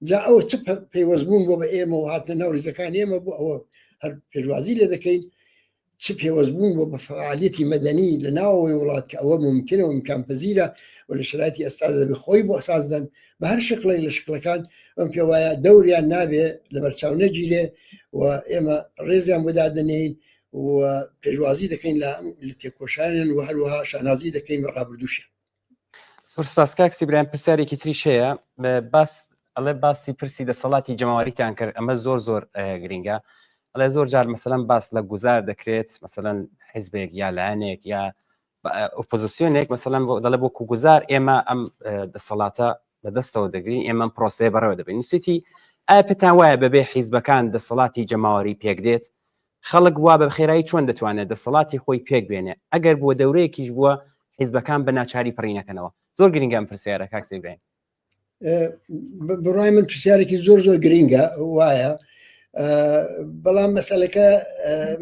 جا ئەوە چ پەیوەستبوون بۆ بە ئێمە و هاتنە ناو ڕێزەکان ئێمە بوو ئەوە هەر پێشوازی لێ دەکەین چ پێوەستبوون بۆ بە فعالیەتی مەدەنی لە ناوەوەی وڵات کە ئەوە ممکنە و ئیمکانپەزیرە و لە شرایەتی ئێستا دەبێت خۆی بۆ ئەساسدەن بە هەر شکڵی لە شکلەکان ئەم پێ وایە دەوریان نابێ لە بەرچاو نەگیرێ و ئێمە ڕێزیان بۆ دادنین و پێشوازی دەکەین لە تێکۆشانیان و هەروەها شانازی دەکەین بە ڕابردووشیان زۆر سپاس کاکسی ئیبراهیم پرسیارێکی تریش هەیە ئەڵێ باسی پرسی دەسەڵاتی جەماوەریتان کرد ئەمە زۆر گرینگە ئەڵێ زۆر جار مەسەلەن باس لە گوزار دەکرێت مەسەلەن حیزبێک یا لایەنێک یا ئۆپۆزیسیۆنێک مەسەلەن دەڵێ بۆ گوزار ئێمە ئەم دەسەڵاتە بەدەستەوە دەگرین ئێمە ئەم پرۆسەیە بەڕێوە دەبین نووسیتی ئایا پێتان وایە بەبێ حیزبەکان دەسەڵاتی جەماوەری پێک دێت خەڵک وا بە خێرایی چۆن دەتوانێت دەسەڵاتی خۆی پێک بێنێ ئەگەر بووە دەورەیەکیش بووە حیزبەکان بە ناچاری پڕینەکەنەوە زۆر گرنگە ئەم پرسیارە کاکسی ئیبراهیم بڕای من پرسیارێکی زۆر گرینگە وایە بەڵام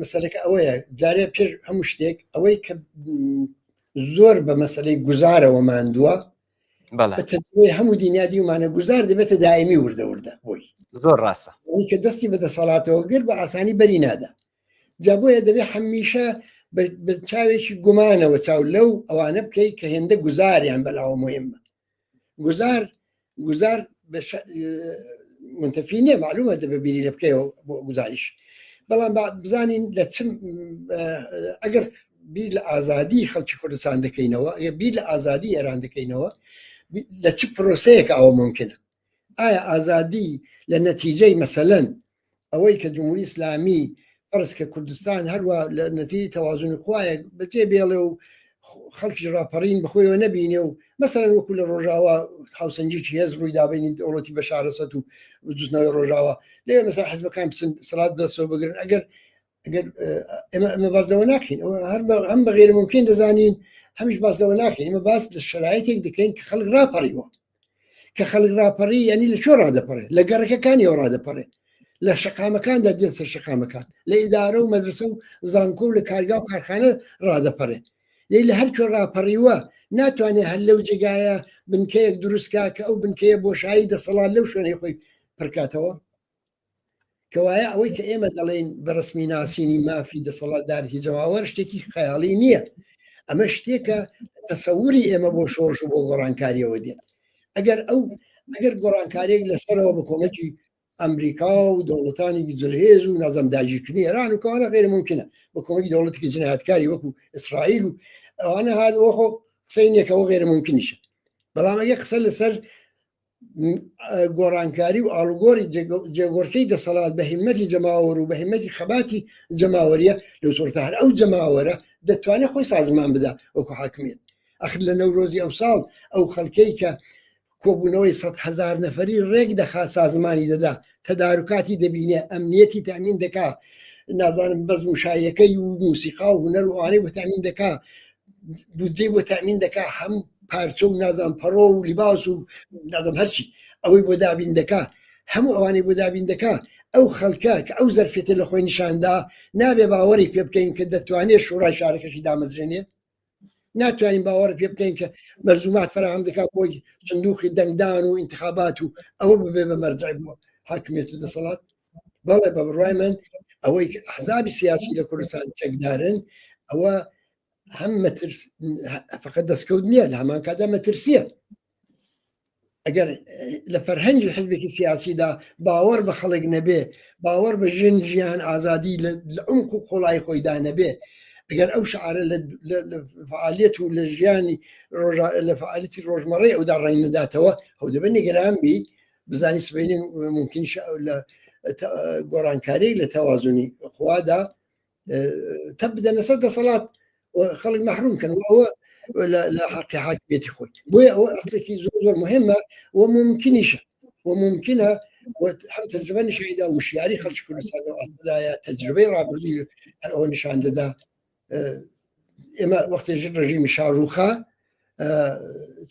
مەسەلەکە ئەوەیە جارێ پێش هەموو شتێک ئەوەی کە زۆر بە مەسەلەی گوزارەوە ماندووە بە تەجربەی هەموو دنیادی ومانە گوزار دەبێتە دائیمی وردە بۆی زۆر ڕاستە کە دەستی بە دەسەڵاتەوە گر بە ئاسانی بەری نادا جا بۆیە دەبێت هەمیشە بە چاوێکی گومانەوە چاو لەو ئەوانە بکەی کە هێندە گوزاریان بەلاوە مهمە گوزار منتەفی نییە معلومە دەبێ بیری لە بکەیەوە بۆ گوزاریش بەڵام بزانین لە چم ئەگەر بیر لە ئازادی خەڵکی کوردستان دەکەینەوە یا بیر لە ئازادی ئێران دەکەینەوە لە چ پرۆسەیەک ئەوە ممکنە ئایا ئازادی لە نەتیجەی مەسەلەن ئەوەی کە جمهوری ئیسلامی فەرز کە کوردستان هەروە لە نەتیجەی تەوازن خوایە بەجێ بێڵێ و خەڵکی ڕاپەڕین بخۆیەوە نەبینێ و مەسەلەن وەکو لە ڕۆژاوە هاوسەنگێکی هێز ڕووی دابینی دەوڵەتی بەشار ئەسەد و جوستنەوەی ڕۆژاوە لێ مەسەلا حیزبەکان بچن سەڵات بەدەستەوە بگرن ئەگەر ئێمە باسنەوە ناکەین هەم بە غێر ممکن دەزانین هەمیش باسنەوە ناکەین ئێمە باس لە شرایەتێک دەکەین کە خەڵک ڕاپەڕیوە کە خەڵک ڕاپەڕی یعنی لە چۆ ڕادەپەڕێ لە گەڕەکەکانیەوە ڕادەپەڕێ لە شەقامەکاندا دێت سەر شەقامەکان لە ئیدارە و مەدرسە و زانکۆ و لە کارگا و کارخانە ڕادەپەڕێ لە هەر چۆ ڕاپەڕیوە ناتوانێت هەر لەو جێگایە بنکەیەک دروستکە کە ئەو بنکەیە بۆشایی دەسەڵات لەو شوێنەی خۆی پڕکاتەوە کەوایە ئەوەی کە ئێمە دەڵێن بەڕسمی ناسینی مافی دەسەڵاتدارێتی جەماوەر شتێکی خەیاڵی نییە ئەمە شتێکە تەسەوری ئێمە بۆ شۆڕش و بۆ گۆڕانکاریەوە دێت ئەگەر گۆڕانکارێک لەسەرەوە بە کۆمەکی ئەمریکا و دەوڵەتانی بیجلهێز و نازەم داگیرکردنی ئێران و کەوانە غێر ممکنە بە کۆمەکی دەوڵەتێکی جنایەتکاری وەکو ئیسرائیل و ئەوانە هاتووە خۆ قسەینێکەوە غێر ممکنیشە بەڵام ئەگە قسە لەسەر گۆڕانکاری و ئاڵوگۆری جێگۆرکەی دەسەڵات بە هیمەتی جەماوەر و بە هیمەتی خەباتی جەماوەریە لەو سۆرتە هەر ئەو جەماوەرە دەتوانێت خۆی سازمان بدا وەکو حاکمیت ئەخر لە نەورۆزی ئەو ساڵ ئەو خەڵکەی کە کۆبوونەوەی 100,000 نەفەری ڕێک دەخا سازمانی دەدا تەدارکاتی دەبینێ ئەمنیەتی تامین دەکا نازانم بەزم و شایەکەی و موسیقا و هونەر و ئەوانەی بۆ تامین دەکا بودجەی بۆ تامین دەکا هەم پارچە و نازان پەڕۆ و لیباس و نازم هەرچی ئەوەی بۆ دابین دەکا هەموو ئەوانەی بۆ دابین دەکا ئەو خەڵکە کە ئەو زەرفێتە لە خۆی نیشاندا نابێ باوەڕی پێ بکەین کە دەتوانێت شوڕای شارەکەشی دامەزرێنێ ناتوانین باوەڕ پێ بکەین کە مەرزومات فراهم دەکات بۆی سندوقی دەنگدان و انتخابات و ئەوە ببێ بە مەرجای بۆ حاکمیت و دەسەڵات بەڵێ بە بڕوای من ئەوەی ئەحزابی سیاسی لە کوردستان چەکدارن ئەوە هەم مەترس فقط دەستکەوت نییە لە هەمان کادا مەترسیە ئەگەر لە فەرهەنگی حزبێکی سیاسیدا باوەڕ بە خەڵک نەبێ باوەڕ بە ژن ژیان ئازادی لە عمق و خۆڵای خۆیدا نەبێ ئەگەر ئەو شعارە لە فعالیت و لە ژیانی لە فعالیتی ڕۆژمەڕەی ئەودا ڕنگ نداتەوە هەو دەبێت نیگەران بی بزانی سبەینی ممکن لە گۆڕانکاری لە تەوازنی خوادا تەب بدەنە سەر دەسەڵات خەڵک محروم کەن ئەوە لە حقی حاکمیەتی خۆی بۆیە ئەوە ئەسلێکی زۆر مهمە و ممکنیشە وممکنە هەم تەجربە نیشانیدا وشیاری خەڵکی کوردستان ئەسدایە تەجربەی ڕابردووی هەر ئەوە نیشان دەدا ئێمە وەختێژ ڕژیمی شاڕوخا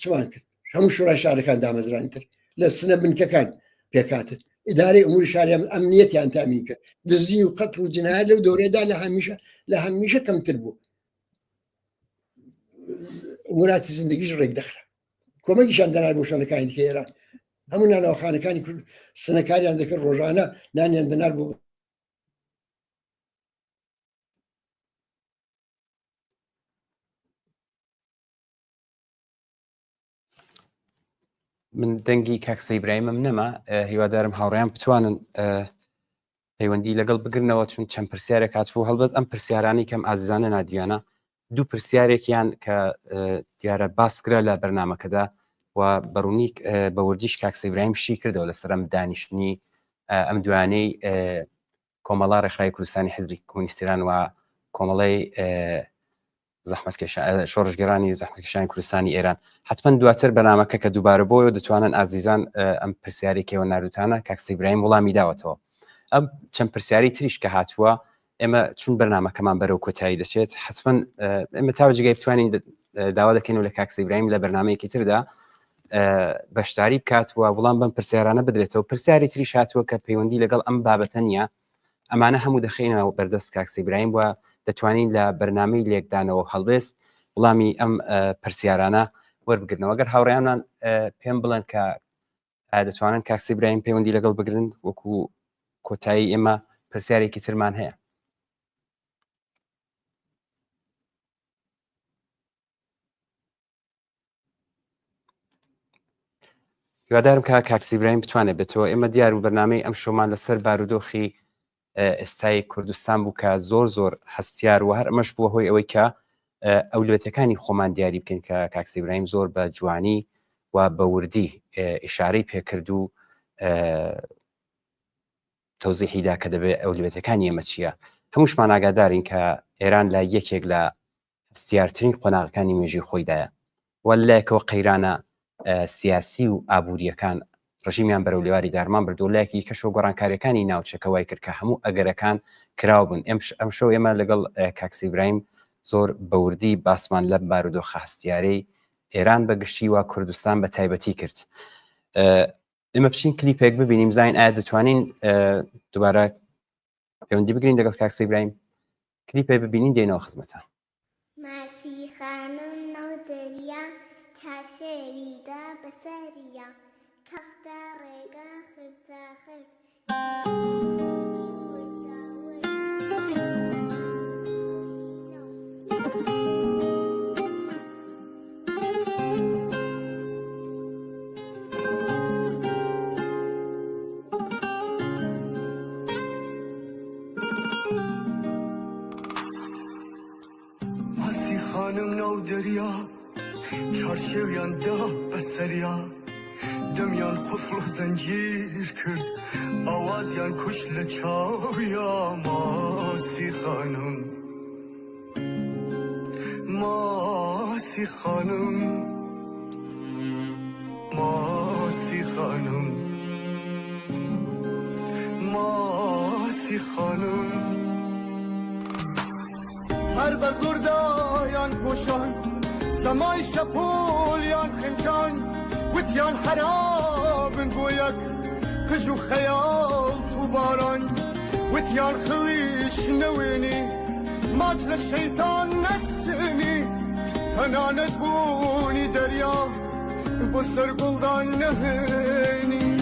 چوان کرد هەموو شوڕای شارەکان دامەزرانتر لە سنە بنکەکان پێکاتر ئیدارەی ئەموری شاریان ئەمنیەتیان تامین کرد دزی و قەت و جنایەت لەو دەورەدا لە هەمیشە کەمتر بوو وڵاتی زندگیش ڕێک دەخرا کۆمەکیشان دەنار بۆ شوێنەکانی دیکە ئێران هەموو ناناوخانەکانی کورد سنەکاریان دەکرد ڕۆژانە نانیان دەنار بوو من دەنگی کاکسە ئیبراهیمم نەما هیوادارم هاوڕێیان بتوانن پەیوەندی لەگەڵ بگرنەوە چون چەند پرسیارێک هاتبوو هەڵبەت ئەم پرسیارانی کەم ئازیزانە نادیوانە دوو پرسیارێکیان کە دیارە باسکرا لە بەرنمەکەدا و بەڕوونی بەوردیش کاکسە ئیبراهیم شی کردەوە لەسەر ئەم دانیشتنی ئەم دوانەی کۆمەڵا ڕێکخراوی کوردستانی حیزبی کۆمونیستیران و کۆمەڵەی شۆڕژگەرانی زەحمەتکێشانی کوردستانی ئێران حتمما دواتر بەنامەکە کە دووبارە بۆیەوە دەتوانن ئازیزان ئەم پرسیارێکەوە ناروتانە کاکسە ئیبراهیم وەڵامی داوەتەوە ئەم چەند پرسیاری تریش کە هاتووە ئێمە چون بەرنمەکەمان بەرەو کۆتایی دەچێت حتمما ئێمە تاوەجگای بتوانین داوا دەکەین و لە کاکسە ئیبراهیم لە بەرنمەیەکی تردا بەشداری بکات و وڵام بەم پرسیارانە بدرێتەوە پرسیاری تریش هاتووە کە پەیوەندی لەگەڵ ئەم بابەتە نیە ئەمانە هەموو دەخینەوە بەردەست کاکسە ئیبراهیم وە دەتوانین لە بەرنامەی لێکدانەوە هەڵبێست وڵامی ئەم پرسیارانە وەربگرنەوە ئەگەر هاوڕێیانان پێم بڵێن کە دەتوانن کاکسە ئیبراهیم پەیوەندی لەگەڵ بگرن وەکو کۆتایی ئێمە پرسیارێکی ترمان هەیە هیوادارم کە کاکسە ئیبراهیم بتوانێت بێتەوە ئێمە دیار و بەرنامەی ئەم شۆمان لەسەر بارودۆخی ئێستای کوردستان بوو کە زۆر هەستیار و هەر ئەمەش بووە هۆی ئەوەی کە ئەولوێتەکانی خۆمان دیاری بکەین کە کاکسە ئیبراهیم زۆر بە جوانی و بە وردی ئیشارەی پێکرد و تەوزیحیدا کە دەبێت ئەولوێتەکانی ئێمە چییە هەمووشمان ئاگادارین کە ئێران لە یەکێک لە هەستیارترین قۆناغەکانی مێژووی خۆیدایە وەلایەکەوە قەیرانە سیاسی و ئابوووریەکان ڕژیمیان بەرەو لێواری دارمان بردو لایەکی کەشۆ گۆڕانکاریەکانی ناوچەکەوای کرد کە هەموو ئەگەرەکان کراو بوون ئەم شەو ئێمە لەگەڵ کاکسە ئیبراهیم زۆر بەوردی باسمان لە بارودۆخە هەستیارەی ئێران بەگشتی و کوردستان بە تایبەتی کرد ئێمە بچین کلیپێک ببینیم زین ئایا دەتوانین دووبارە پەیوەندی بگرین لەگەڵ کاکسە ئیبراهیم کلیپێ ببینین دێنەوە خزمەتان ماسی خانم نەو دەریا چاشێویدا بەسەریا کەفتە ڕێگە خرتە خرت خانم نو دریا چارشویان دا بسریا دمیان قفل و زنجیر کرد آوازیان کش لچاویا ماسی خانم ماسی خانم ماسی خانم ماسی خانم هر بزردایان پوشان سمای شپولیان خنکان وتیان حرابن بویک قجو خیال تو باران وتیان خویش نوینی ماتل شیطان نستنی تنانت بونی دریا بسر گلدان نهینی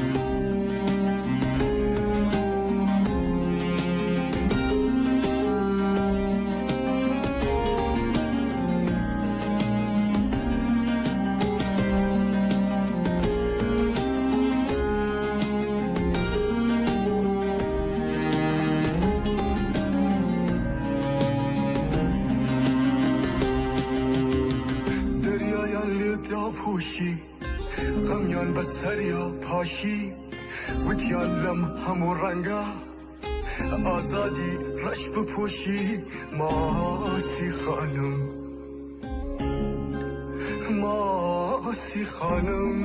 غمیان بسریا پاشی وتیان لم همو رنگا آزادی رش بپوشی ماسی خانم ماسی خانم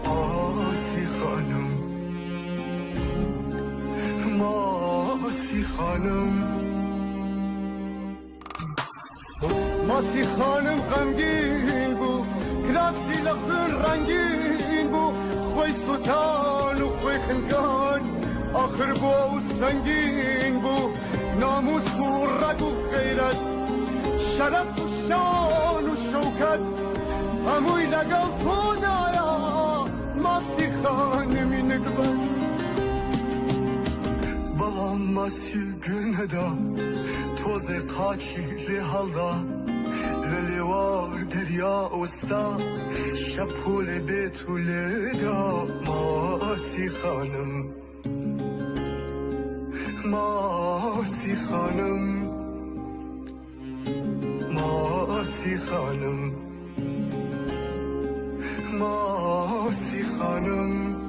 ماسی خانم ماسی خانم ماسی خانم غمگین بو کلاسی لخن رنگین بو خوی سلطان و خوی خنگان آخر بو سنگین بو ناموس و رگ و غیرت شرف و شان و شوکت هموی لگل تو دایا ماسی خانمی نگبت بلام ماسی گندا توز قاچی لحالدا للیوار دریا وستا شپول بیتو لیدا ماسی خانم ماسی خانم ماسی خانم ماسی خانم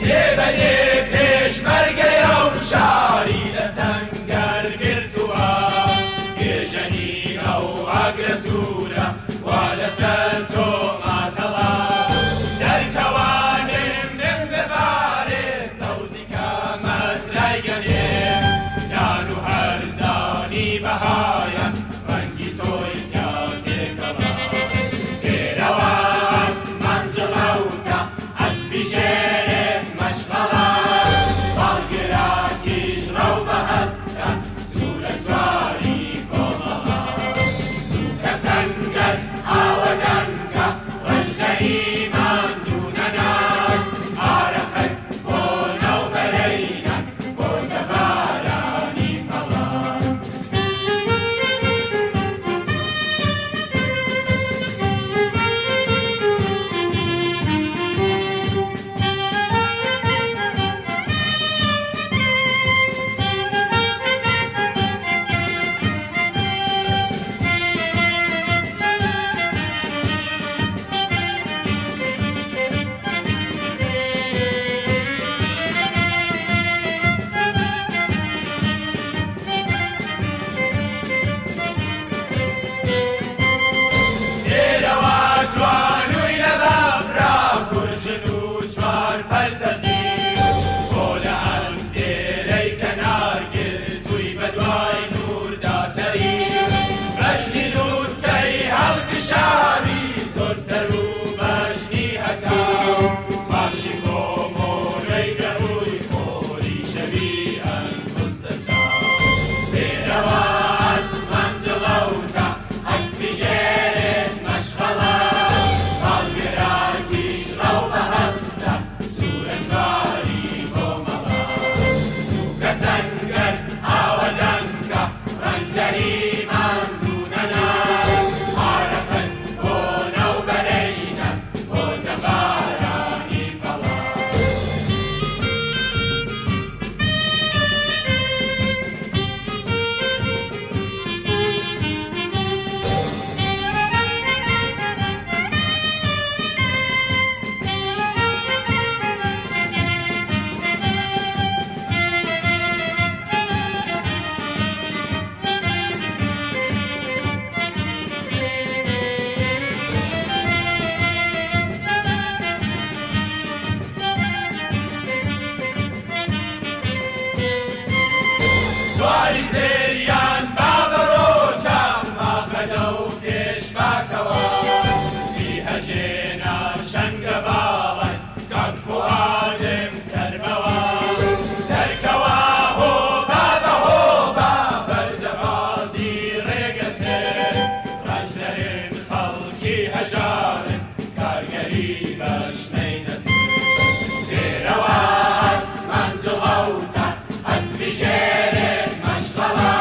لێبەرێ پێشمەرگەیە و شاری لە سەنگەر گرتووە گێژەنی ئەو ئاگرە سوورە وا لەسەر تۆ ماتەڵا دەرکەوانم نم دەبارێ سەوزی کە مەزرای گەنێ نان و هەرزانی بەهایە ڕەنگی تۆی تیا تێکەڵا ئێرەوە ئەسمان جڵەوتە ئەسپی ژێرێت مەشغەڵە باڵگراتیش ڕەو بە هەستە سوورە سواری کۆمەڵە زووکە سەنگەر ئاوەدەنکە ڕەشدەری ماندوو نەناز ئارەقەت بۆ نەوبەرەینە بۆتە بارانی پەڵە ئێرەوە جوانووی لە بەفرا کورژن و چوار پەلتەزی بۆ لە ئەستێرەی کەنارگرتووی بەدوای نوورداتەری بەژنی لووتکەی هەڵکشاوی زۆر سەر و بەژنی هەتاو باشی کۆمۆرەی گەڕووی خۆری شەوی ئەنگوستە چاو ئێرەوە ئەسمان جڵەوتە ئەسپی ژێرێت مەشغەڵە باڵگراتیش ڕەو بە هەستە سوورە سواری کۆمەڵە زووکە سەنگەر ئاوەدەنکە ڕەنجدەری ماندوو نەناز ئارەقەت بۆ نەوبەرەینە بۆتە بارانی پەڵە سواری زێریان با بەڕۆچە ماخەدە و پێشباکەوە هەژێنە شەنگە باڵای کاک فوادم سەربەوە دەرکەوە هۆبا بە هۆبا بەردەبازی ڕێگەتر ڕەشدەرن خەڵکی هەژارن کارگەری بەشنەی نەتر ئێرەوە ئەسمان جڵەوتە ئەسپی ژێرێت مەشغەڵە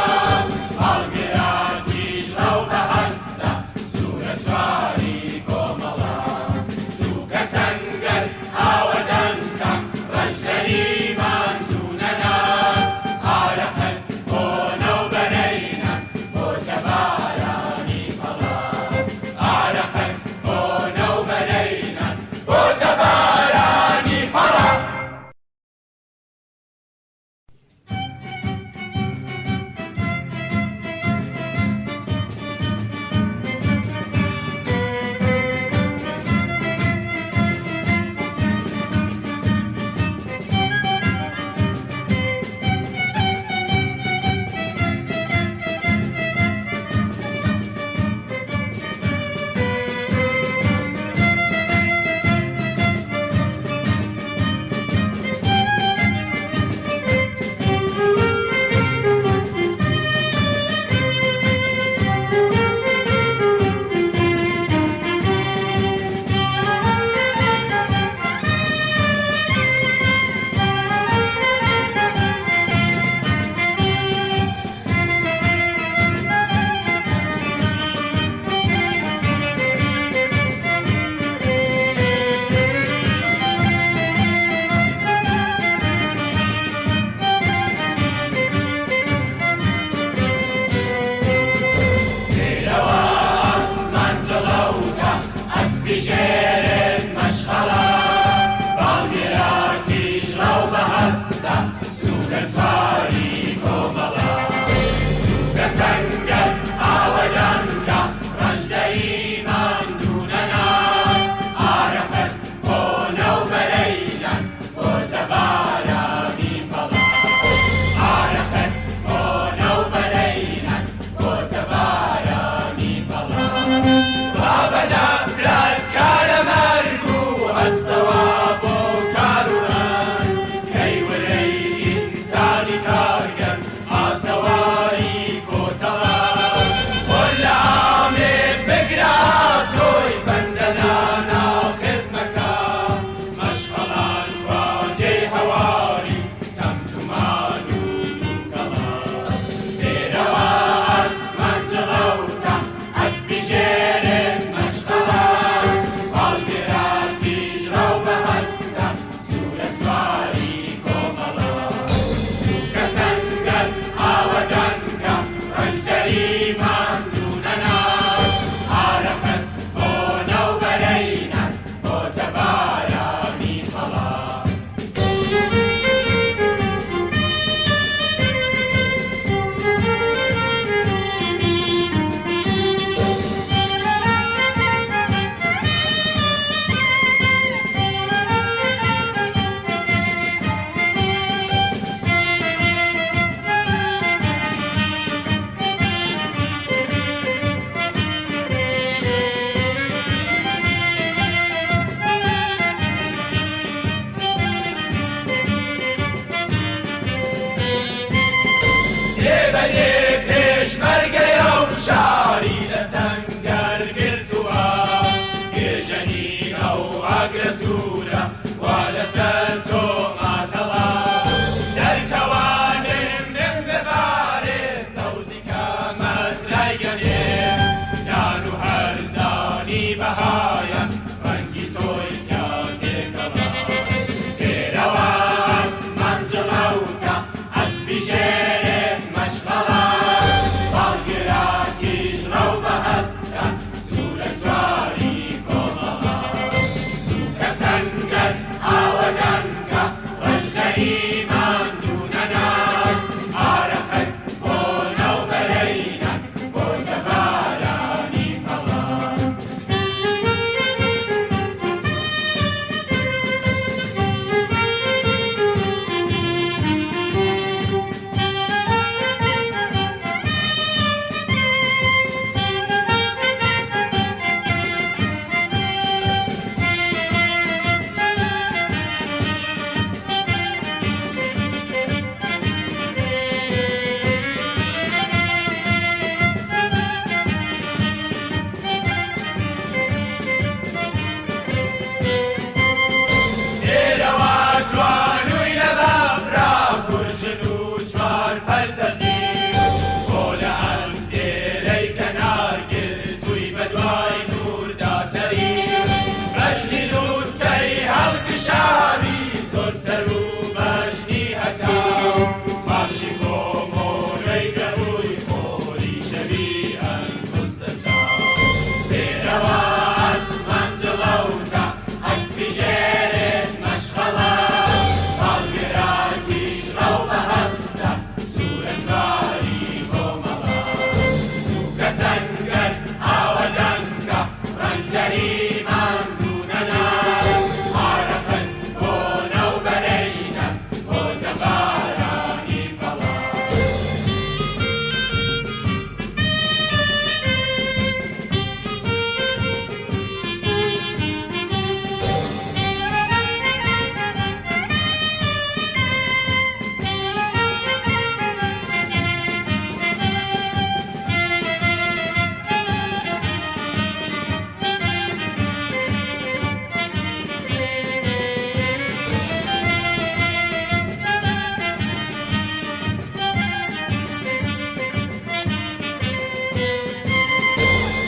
بەهارانی بەهایە ڕەنگی تۆی تیا تێکەڵا ئێرەوە ئەسمان جڵەوتە ئەسپی ژێرێت مەشغەڵە باڵگراتیش ڕەو بەهەستە سوورە سواری کۆمەڵە سووکە سەنگەر ئاوەدانکە ڕەشدەری ماندوو نەناز ئارەقەت بۆ نەوبەرەینە بۆتە بارانی پەڵا ئێرەوە جوانووی لە بەفرا کورژن و چوار پەلتەزی بۆ لە ئەستێرەی کەنارگرتووی بەدوای دوورداتەری بەژنی لووتکەی هەڵکشاوی زۆر سەر و بەژنی هەتاو ماشی کۆمۆرەی گەڕووی خۆری شەوی ئەنگوستە چاو ئێرەوە ئەسمان جڵەوتە ئەسپی ژێرێت مەشغەڵە باڵگراتیش ڕەو بەهەستە سوورە سواری کۆمەڵە سووکە سەنگەر ئاوەدانکە ڕەنجەری ماندوو نەناز ئارەقەت بۆ نەوبەرەینە بۆتە بارانی پەڵا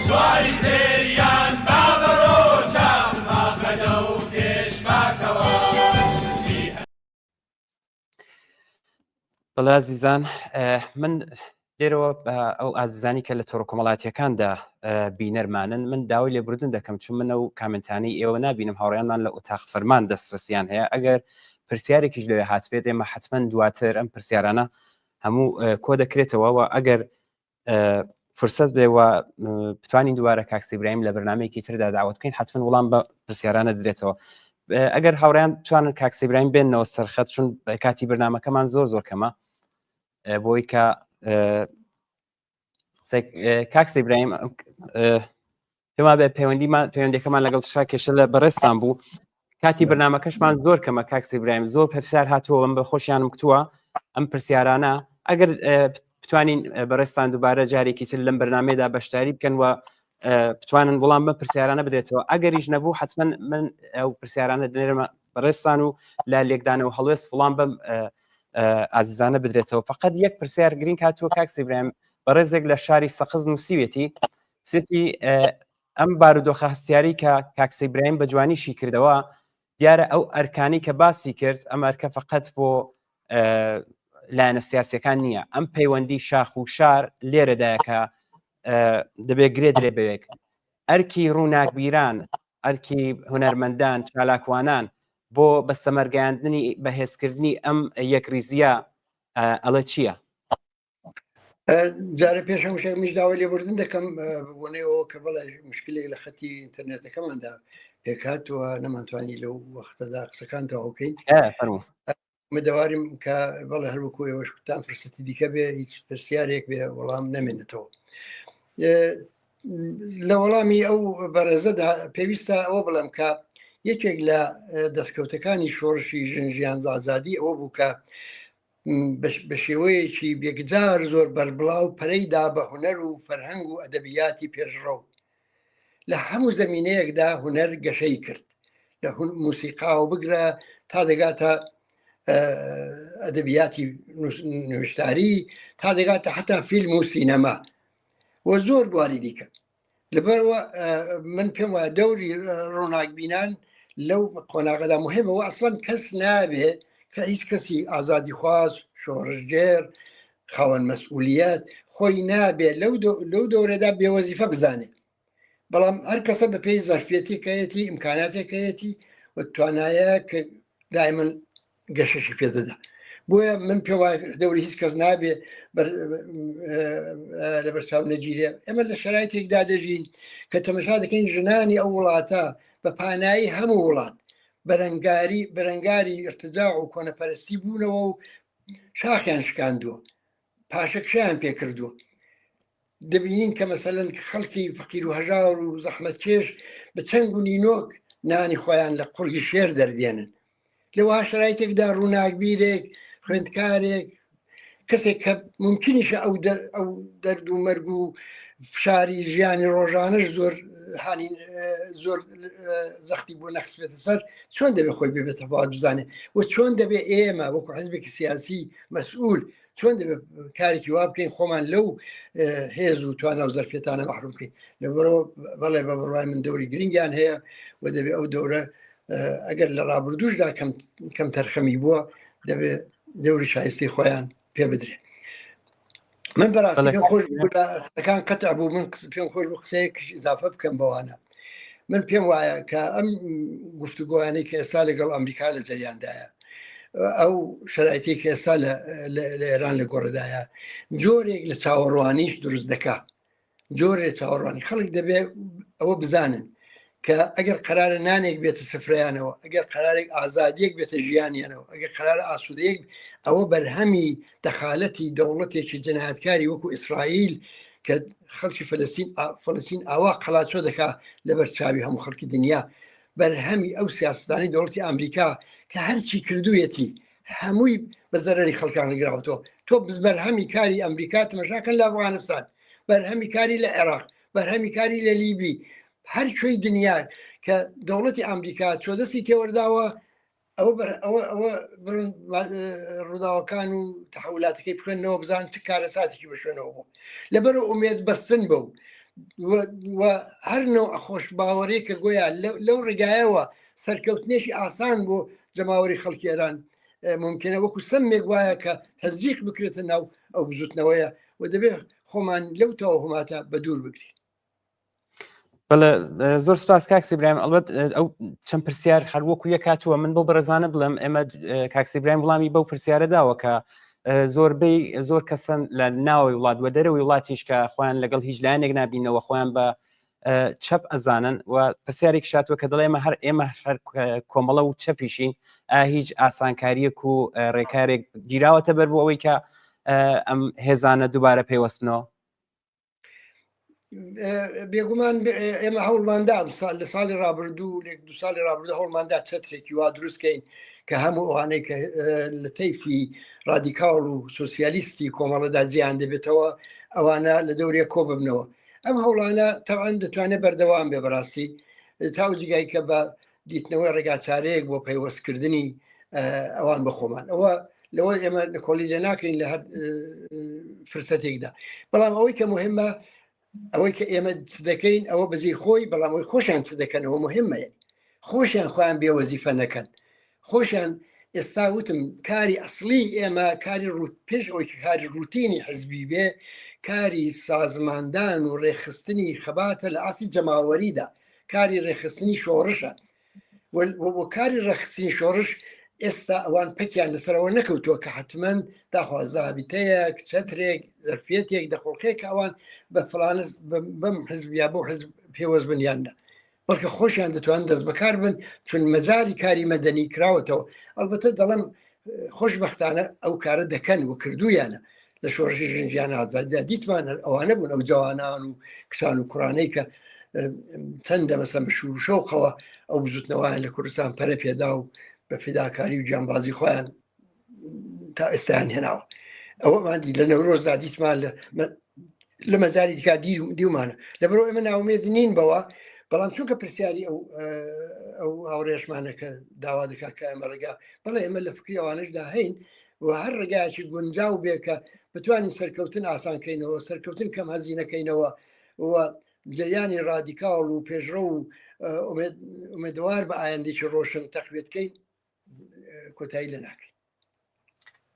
سواری زێریان با بەڕۆچە ماخەدە و پێشماکەوە بەڵێ ئازیزان من لێرەوە ئەو ئازیزانی کە لە تۆڕە کۆمەڵاتیەکاندا بینەرمانن من داوای لێبوردن دەکەم چون من ئەو کامنتانی ئێوە نبینم هاوڕێیانمان لە ئوتاق فەرمان دەسترسیان هەیە ئەگەر پرسیارێکیش لەوێ هاتبێت ئێمە حتمما دواتر ئەم پرسیارانە هەموو کۆ دەکرێتەوە و ئەگەر فرسەت بێەوە بتوانین دووارە کاکسی برایم لە بەرنامەیەکی تردا داوت بکەین حتمما وەڵام بە پرسیارانە درێتەوە ئەگەر هاوڕیان بتوانن کاکسی برایم بێنەوە سەرخەت چون کاتی بەرنامەکەمان زۆر کەمە بۆی کە کاکسی برایم پێما بێ پەیوەندیەکەمان لەگەڵ شا کێشە لە بەڕێستان بوو کاتی بەرنامەکەشمان زۆر کەمە کاکسی برایم زۆر پرسیار هاتووە بە خۆشیانم کتووە ئەم پرسیارانە ئەگەر بتوانین بەڕێستان دووبارە جارێکی تر لەم بەرنامەیەدا بەشداری بکەن و بتوانن وەڵام بە پرسیارانە بدرێتەوە ئەگەریش نەبوو حتمما من ئەو پرسیارانە دنێرمە بەڕێستان و لا لێکدانەوە هەڵوێست وەڵام بەم ئازیزانە بدرێتەوە فقط یەک پرسیار گرنگ هاتووە کاکسی برایم بەڕێزێک لە شاری سەقز نووسیوێتی پسێتی ئەم بارودۆخە هەستیاری کە کاکسی برایم بە جوانیشی کردەوە دیارە ئەو ئەرکانی کە باسی کرد ئەم ئەرکە فقط بۆ لایەنە سیاسیەکان نییە ئەم پەیوەندی شاخ و شار لێرەدایە کە دەبێت گرێدرێ بوێک ئەرکی ڕووناکبیران ئەرکی هونەرمەندان چالاکوانان بۆ بەستەمەرگەیاندنی بەهێزکردنی ئەم یەکریزیە ئەڵە چییە؟ جارە پێشم شێمیش داوای لێبوردن دەکەم بۆنەوە کە بەڵێ مشکلێک لە خەتی ئینتەرنێتەکەماندا پێکاتوە نەمانتوانی لەو وەختەدا قسەکانتەوە بکەین دەواریم کە بەڵێ هەروەکو ئێوەش کوتان فرسەتی دیکە بێ هیچ پرسیارێک بێ وەڵام نەمێنێتەوە لە وەڵامی ئەو بەڕێزەدا پێویستە ئەوە بڵێم کە یەکێک لە دەستکەوتەکانی شۆڕشی ژنجیان ئازادی ئەوە بوو کە بە شێوەیەکی بێگجار زۆر بەربڵاو پەرەیدا بە هونەر و فەرهەنگ و ئەدەبیاتی پێشڕەو لە هەموو زەمینەیەکدا هونەر گەشەی کرد لە موسیقا و بگرە تا دەگاتە ئەدەبیاتی نوێشتاری تا دەگاتە حتا فیلم و سینەما و زۆر بواری دیکە لەبەرەوە من پێم وایە دەوری ڕۆناکبینان لەو قۆناغەدا مهمە و ئەسڵەن کەس نابێ کە هیچ کەسی ئازادی خواست شۆڕژگێر خاوەن مەسئولیەت خۆی نابێ لەو دەورەدا بێوەزیفە بزانێت بەڵام هەر کەسە بە پێی زەرفێتێکایەتی ئیمکاناتێکایەتی و توانایە کە دایمەن گەشەشی پێدەدا بۆیە من پێ وایە دەوری هیچ کەس نابێ لە بەرچاو نەگیرێ ئێمە لە شەرایطێکدا دەژین کە تەمەشا دەکەین ژنانی ئەو وڵاتە بە پانایی هەموو وڵات بەرەنگاری ارتجاع و کۆنەپەرستی بوونەوە و شاخیان شکاندووە پاشەکشیان پێ کردووە دەبینین کە مەسەلەن خەڵکی فەقیر و هەژار و زەحمەت کێش بە چەنگ و نینۆک نانی خۆیان لە قوڕگی شێر دەردێنن لەوە شەرایطێکدا ڕووناکبیرێک خوێندکارێک کەسێک کە ممکنیشە ئەو دەرد و مەرگ و فشاری ژیانی ڕۆژانەش زۆر زەختی بۆ نەخسبێتە سەر چۆن دەبێت خۆی بێتە فات بزانێت و چۆن دەبێت ئێمە وەکو حیزبێکی سیاسی مەسئول چۆن دەبێت کارێکی وا بکەین خۆمان لەو هێز و توانە و زەرفێتانە مەحروم بکەین لەبەرەوە بەڵێ بە بڕوای من دەوری گرنگیان هەیە و دەبێت ئەو دەورە ئەگەر لە ڕابردوشدا کەم تەرخەمی بووە دەبێت دەوری شایستی خۆیان پێ بدرێت من بەڕاستی خۆشەکان قەتع بوو من پێم خۆش بۆ قسەیەکیش ئیزافە بکەم بەوانە من پێم وایە کە ئەم گفتوگۆیانەی کە ئێستا لەگەڵ ئەمریکا لە جەریاندایە ئەو شەرایطی کە ئێستا لە ئێران لە گۆڕدایە جۆرێک لە چاوەڕوانیش دروست دەکات جۆرێک چاوەڕوانی خەڵک دەبێت ئەوە بزانن کە ئەگەر قرارە نانێک بێتە سفرەیانەوە ئەگەر قرارێک ئازادیەک بێتە ژیانیانەوە ئەگەر قرارە ئاسوودەیەک ئەوە بەرهەمی دەخالەتی دەوڵەتێکی جەنایەتکاری وەکو ئیسرائیل کە خەڵکی فەلەستین ئاوا قەڵاچۆ دەکات لە بەرچاوی هەموو خەڵکی دنیا بەرهەمی ئەو سیاستدانی دەوڵەتی ئەمریکا کە هەرچی کردوویەتی هەمووی بە زەرەری خەڵکان لەگراوەوە تۆ بەرهەمی کاری ئەمریکا تەماشاکەن لە ئەفغانستان بەرهەمی کاری لە عێراق بەرهەمی کاری لە لیبی هەر کوێی دنیا کە دەوڵەتی ئەمریکا چۆدەستی تێوەرداوە ئەوە ڕووداوەکان و تەحولاتەکەی بخوێنەوە بزان چ کارە ساتێکی بشوێنەوە بوو لەبەر ئومێد بەستن بە و هەر نەوە خۆش باوەڕێ کە گویا لەو ڕێگایەوە سەرکەوتنێشی ئاسان بۆ جەماوەری خەڵکی ئێران ممکنە وەکو سەمێک وایە کە تەزیق بکرێتە ناو ئەو بزوتنەوەیە و دەبێت خۆمان لەو تەوەهماتە بە دوور بگرین. بەڵێ زۆر سپاس کاکسی برایم ئەلبەت ئەو چەند پرسیار هەروەکو یەک هاتووە من بۆ بەڕێزانە بڵێم ئێمە کاکسی برایم وڵامی بەو پرسیارە داوە کە زۆر کەسن لە ناوی وڵات وە دەرەوەی وڵاتیش کە خۆیان لەگەڵ هیچ لایەنێک نبینەوە خۆیان بە چەپ ئەزانن و پرسیارێک شاتووە کە دەڵێ ئێمە هەر کۆمەڵە و چەپیشین هیچ ئاسانکاریەک و ڕێکارێک گیراوەتە بەر بۆ ئەوەی کە ئەم هێزانە دووبارە پێیوەستنەوە بێگومان ئێمە هەوڵماندا لە ساڵی ڕابردوو دو ساڵی ڕابردوو هەوڵماندا چەترێکی وا دروستکەین کە هەموو ئەوانەی کە لە تەیفی ڕادیکاڵ و سۆسیالیستی کۆمەڵەدا جیان دەبێتەوە ئەوانە لە دەورێ کۆ ببنەوە ئەم هەوڵانە تەوان دەتوانێت بەردەوام بێ بەڕاستی تا جگای کە بە دیتنەوەی ڕێگاچارەیەک بۆ پەیوەستکردنی ئەوان بەخۆمان ئەوە لەوە ئێمە لە کۆلی لە ناکەین لە هەر فرسەتێکدا بەڵام ئەوەی کە مهمە ئەوەی کە ئێمە چ دەکەین ئەوە بەجێ خۆی بەڵام ئەوی خۆشیان چ دەکەنەوە مهمە خۆشیان خۆیان بێ وەزیفە نەکەن خۆشیان ئێستا وتم کاری ئەسڵی ئێمە کاری پێش ئەوەی کاری ڕوتینی حزبی بێ کاری سازماندان و ڕێخستنی خەباتە لە ئاسی جەماوەریدا کاری ڕێخستنی شۆڕشە و کاری ڕێخستنی شۆڕش ئێستا ئەوان پەکیان لەسەرەوە نەکەوتووە کە حتمەن داخوازابیتەیەک چەترێک زەرفێتێک دەخۆڵکێک ئەوان بە فلانس بەم حزبیا بۆ حزب پێوەست بنیاندا بەڵکە خۆشیان دەتوان دەست بەکار بن چون مەجای کاری مەدەنی کراوەتەوە ئەلبەتە دەڵم خۆشبەختانە ئەو کارە دەکەن و کردویانە لە شۆڕشی ژنجیان ئازادیدا دیتمان ئەوانە بوون ئەو جوانان و کسان و کوڕانەی کە چەندە مەسەن بە شوورشەوقەوە ئەو بزوتنەوەیان لە کوردستان پەرە پێدا و بە فیداکاری و جیانبازی خۆیان تا ئێستایان هێناوە ئەوەماندی لە نەورۆزدا دیتمان لە مەجای دیکا دیومانە لەبەرەوە ئێمە ناومێد نین بەوە بەڵام چونکە پرسیاری ئەو هاوڕێشمانە کە داوا دەکات کە ئێمە ڕێگا بەڵێ ئێمە لە فکری ئەوانشدا هەین و هەر ڕێگایکی گونجاو بێ کە بتوانین سەرکەوتن ئاسانکەینەوە سەرکەوتن کەم هەزی نەکەینەوە و جریانی ڕادیکاڵ و پێشڕە و ئومێدوار بە ئایندێکی ڕۆشن تەقوێتکەین کۆتایی لە ناکەین.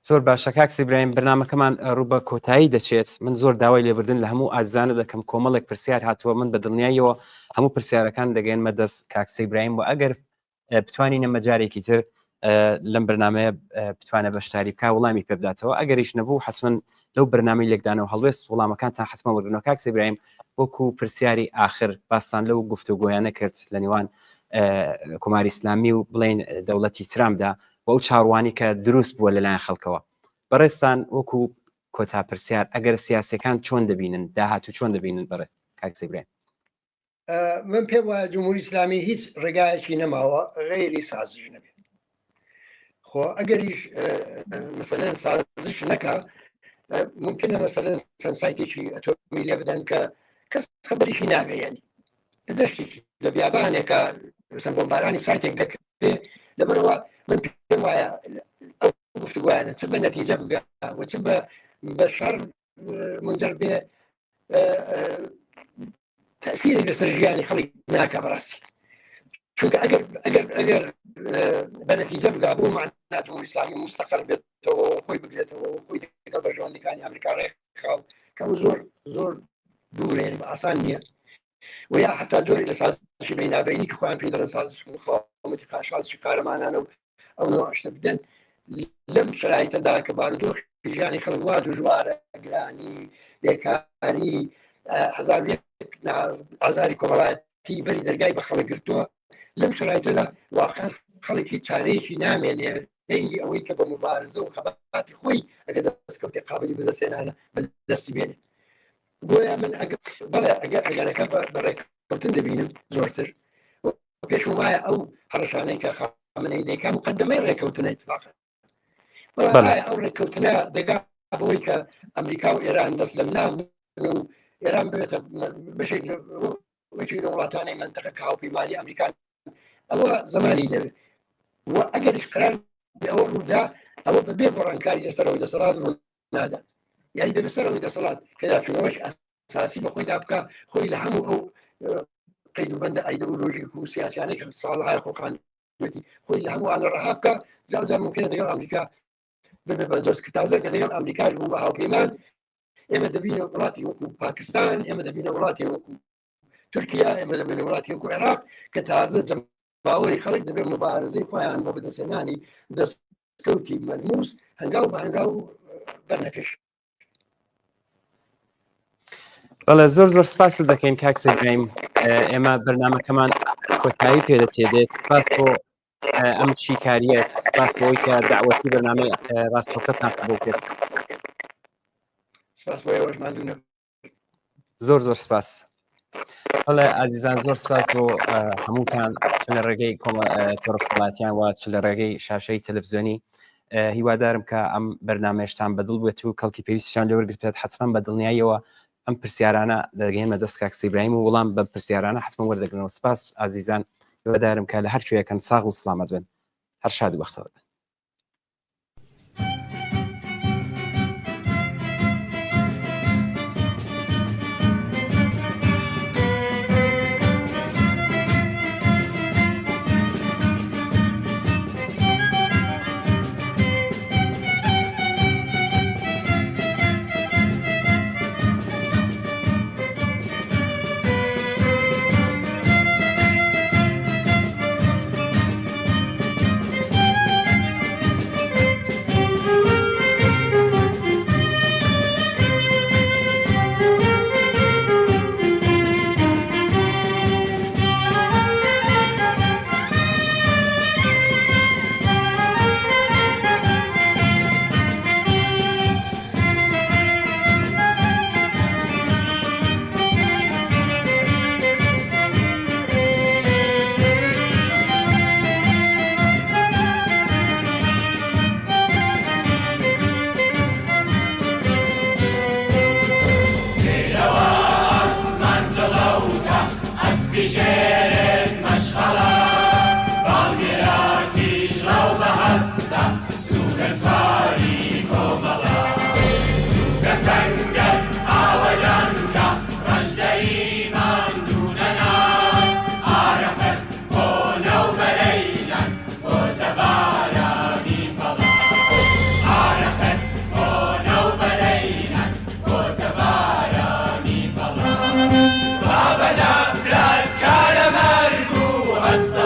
زۆر باشە کاک سیبراهیم، بەرنامەکەمان ڕوو بە کۆتایی دەچێت. من زۆر داوای لێبوردن لە هەموو ئازانە دەکەم، کۆمەڵێک پرسیار هاتووە، من بە دڵنیاییەوە هەموو پرسیارەکان دەگەێنمە دەست کاک سیبراهیم، و ئەگەر بتوانینە مەجارێکی تر لەم بەرنامەیە بتوانە بەشداری بکە وەڵامی پێ بداتەوە. ئەگەریش نەبوو حتمما لەو بەرنامەی لێکدانەوە هەڵوێست وەڵامەکانتان حتمما وەرگنەوە. کاک سیبراهیم، وەکو پرسیاری آخر باستان لەو گفتوگۆیانە کرد لە نێوان کۆماری ئیسلامی و بڵێن دەوڵەتی ترامدا و ئەو چاڕوانی کە دروست بووە لەلایەن خەڵکەوە. بەڕێستان وەکو کۆتا پرسیار ئەگەر سیاسەکان چۆن دەبینن، داهاتوو چۆن دەبینن بەڕێ کاک سیبراهیم؟ من پێم وایە جمهوری ئیسلامی هیچ ڕێگایەکی نەماوە غێری سازش نەبێت. خۆ ئەگەریش مەسەلەن سازش نەکا، ممکنە مەسەلەن چەند سایتێکی ئەتۆمی لێ بدەن کە کەس خەبەریشی نابێ، یعنی لە دەشتێکی لە بیابانێکە سەن بۆمبارانی سایتێک دەکرێ. لەبەرەوە من پێم وایە ئەو گفتوگویانە چ بە نەتیجە بگا و چ بە شەڕ منجەر بێ تأثیرێک لەسەر ژیانی خەڵک ناکا بەڕاستی. چونکە ئەگەر بە نەتیجە بگا بۆ معنات جمهوری ئیسلامی مستەقل بێتەوە، خۆی بگرێتەوە، خۆی لەگەڵ بەژەوەندەکانی ئەمریکا ڕێکخاو کە زۆر دوورێن بە ئاسان نییە، و یا حتا جۆری لە سازشی بەینابینی کە خۆیان پێ دەڵێن سازش مقاومەتی سازشی قارەمانانە و ئەو نوعشتە بدەن لەم شرایطەدا کە بارودۆخی ژیانی خەڵک وا دوژوارە، گرانی، بێکاری، ئازاری کۆمەڵایەتی بەری دەرگای بە خەڵک گرتووە. لەم شرایطەدا واقعا خەڵکی چارەیەکی نامێنێ غێری ئەوەی کە بە مبارزە و خەباتی خۆی ئەگەر دەستکەوتی قابلی بەدەستێنانە بەدەستی بێنێ. بۆیە من بەڵێ ئەگەرەکە بەڕێککەوتن دەبینم زۆرتر، پێشم وایە ئەو هەڕەشانەی کە خامنەی دەیکا مقدمەی ڕێککەوتنە اتفاقا، بەڵام ئەو ڕێککەوتنە دەگا بۆی کە ئەمریکا و ئێران دەست لەم نامن و ئێران بێتە بەشێک لە وڵاتانی منتەقە کە هاوپەیمانی ئەمریکان، ئەوە زمانی دەوێت. و ئەگەریش قرار ئەوە ڕوودا، ئەوە بەبێ گۆڕانکاری لەسەرەوەی دەسەڵات نادا، یعنی دەبێت سەرەوەی دەسەڵات پێداچوونەوەش ئاساسی بە خۆی دابکە، خۆی لە هەموو ئەو قەید و بەندە ئایدۆلۆژیک و سیاسیانەی ساڵهای خۆخاندوێتی خۆی لە هەموو ئانە ڕەها بکە. جاوجار ممکنە دەگەڵ ئەمریکا ببێ بە دۆست کە تازە کە دەگەڵ ئەمریکاش بوو بە هاوپەیمان، ئێمە دەبینە وڵاتی وەکو پاکستان، ئێمە دەبینە وڵاتی وەکو تورکیا، ئێمە دەبینە وڵاتی وەکو عێراق کە تازە باوەری خەڵک دەبێت مبارزەی خۆیان بۆ بەدەستێنانی دەستکەوتی مەلموس هەنگاو بە هەنگاو بەرنەکەش. بەڵێ زۆر سپاس دەکەین کاک سیبراهیم، ئێمە بەرنامەکەمان کۆتایی پێدەتێدێت. سپاس بۆ ئەم چیکاریەت، سپاس بۆی کە داوەتی بەرنامەی ڕاستەوخۆتان قبوڵ کرد. سپاس بۆ ئێوەش ماندوو نەبن. زۆر سپاس. بەڵێ ئازیزان، زۆر سپاس بۆ هەمووتان، چ لە ڕێگەی تۆڕەکۆڵاتیان و چ لە ڕێگەی شاشەی تەلەڤیزیۆنی. هیوادارم کە ئەم بەرنامەیەشتان بەدڵ بێت و کەڵکی پێویستیان لێ وەرگرتێت. حتمما بە دڵنیاییەوە ئەم پرسیارانە دەگەێنمە دەست کاک سیبراهیم و وەڵام بە پرسیارانە حتمما وەردەگرنەوە. سپاس ئازیزان، هیوادارم کە لە هەر کوێیەکەن ساغ و سڵامەت بن، هەر شاد و بەختەوە بن. Sangam, Awadanka, Ranjayima. هست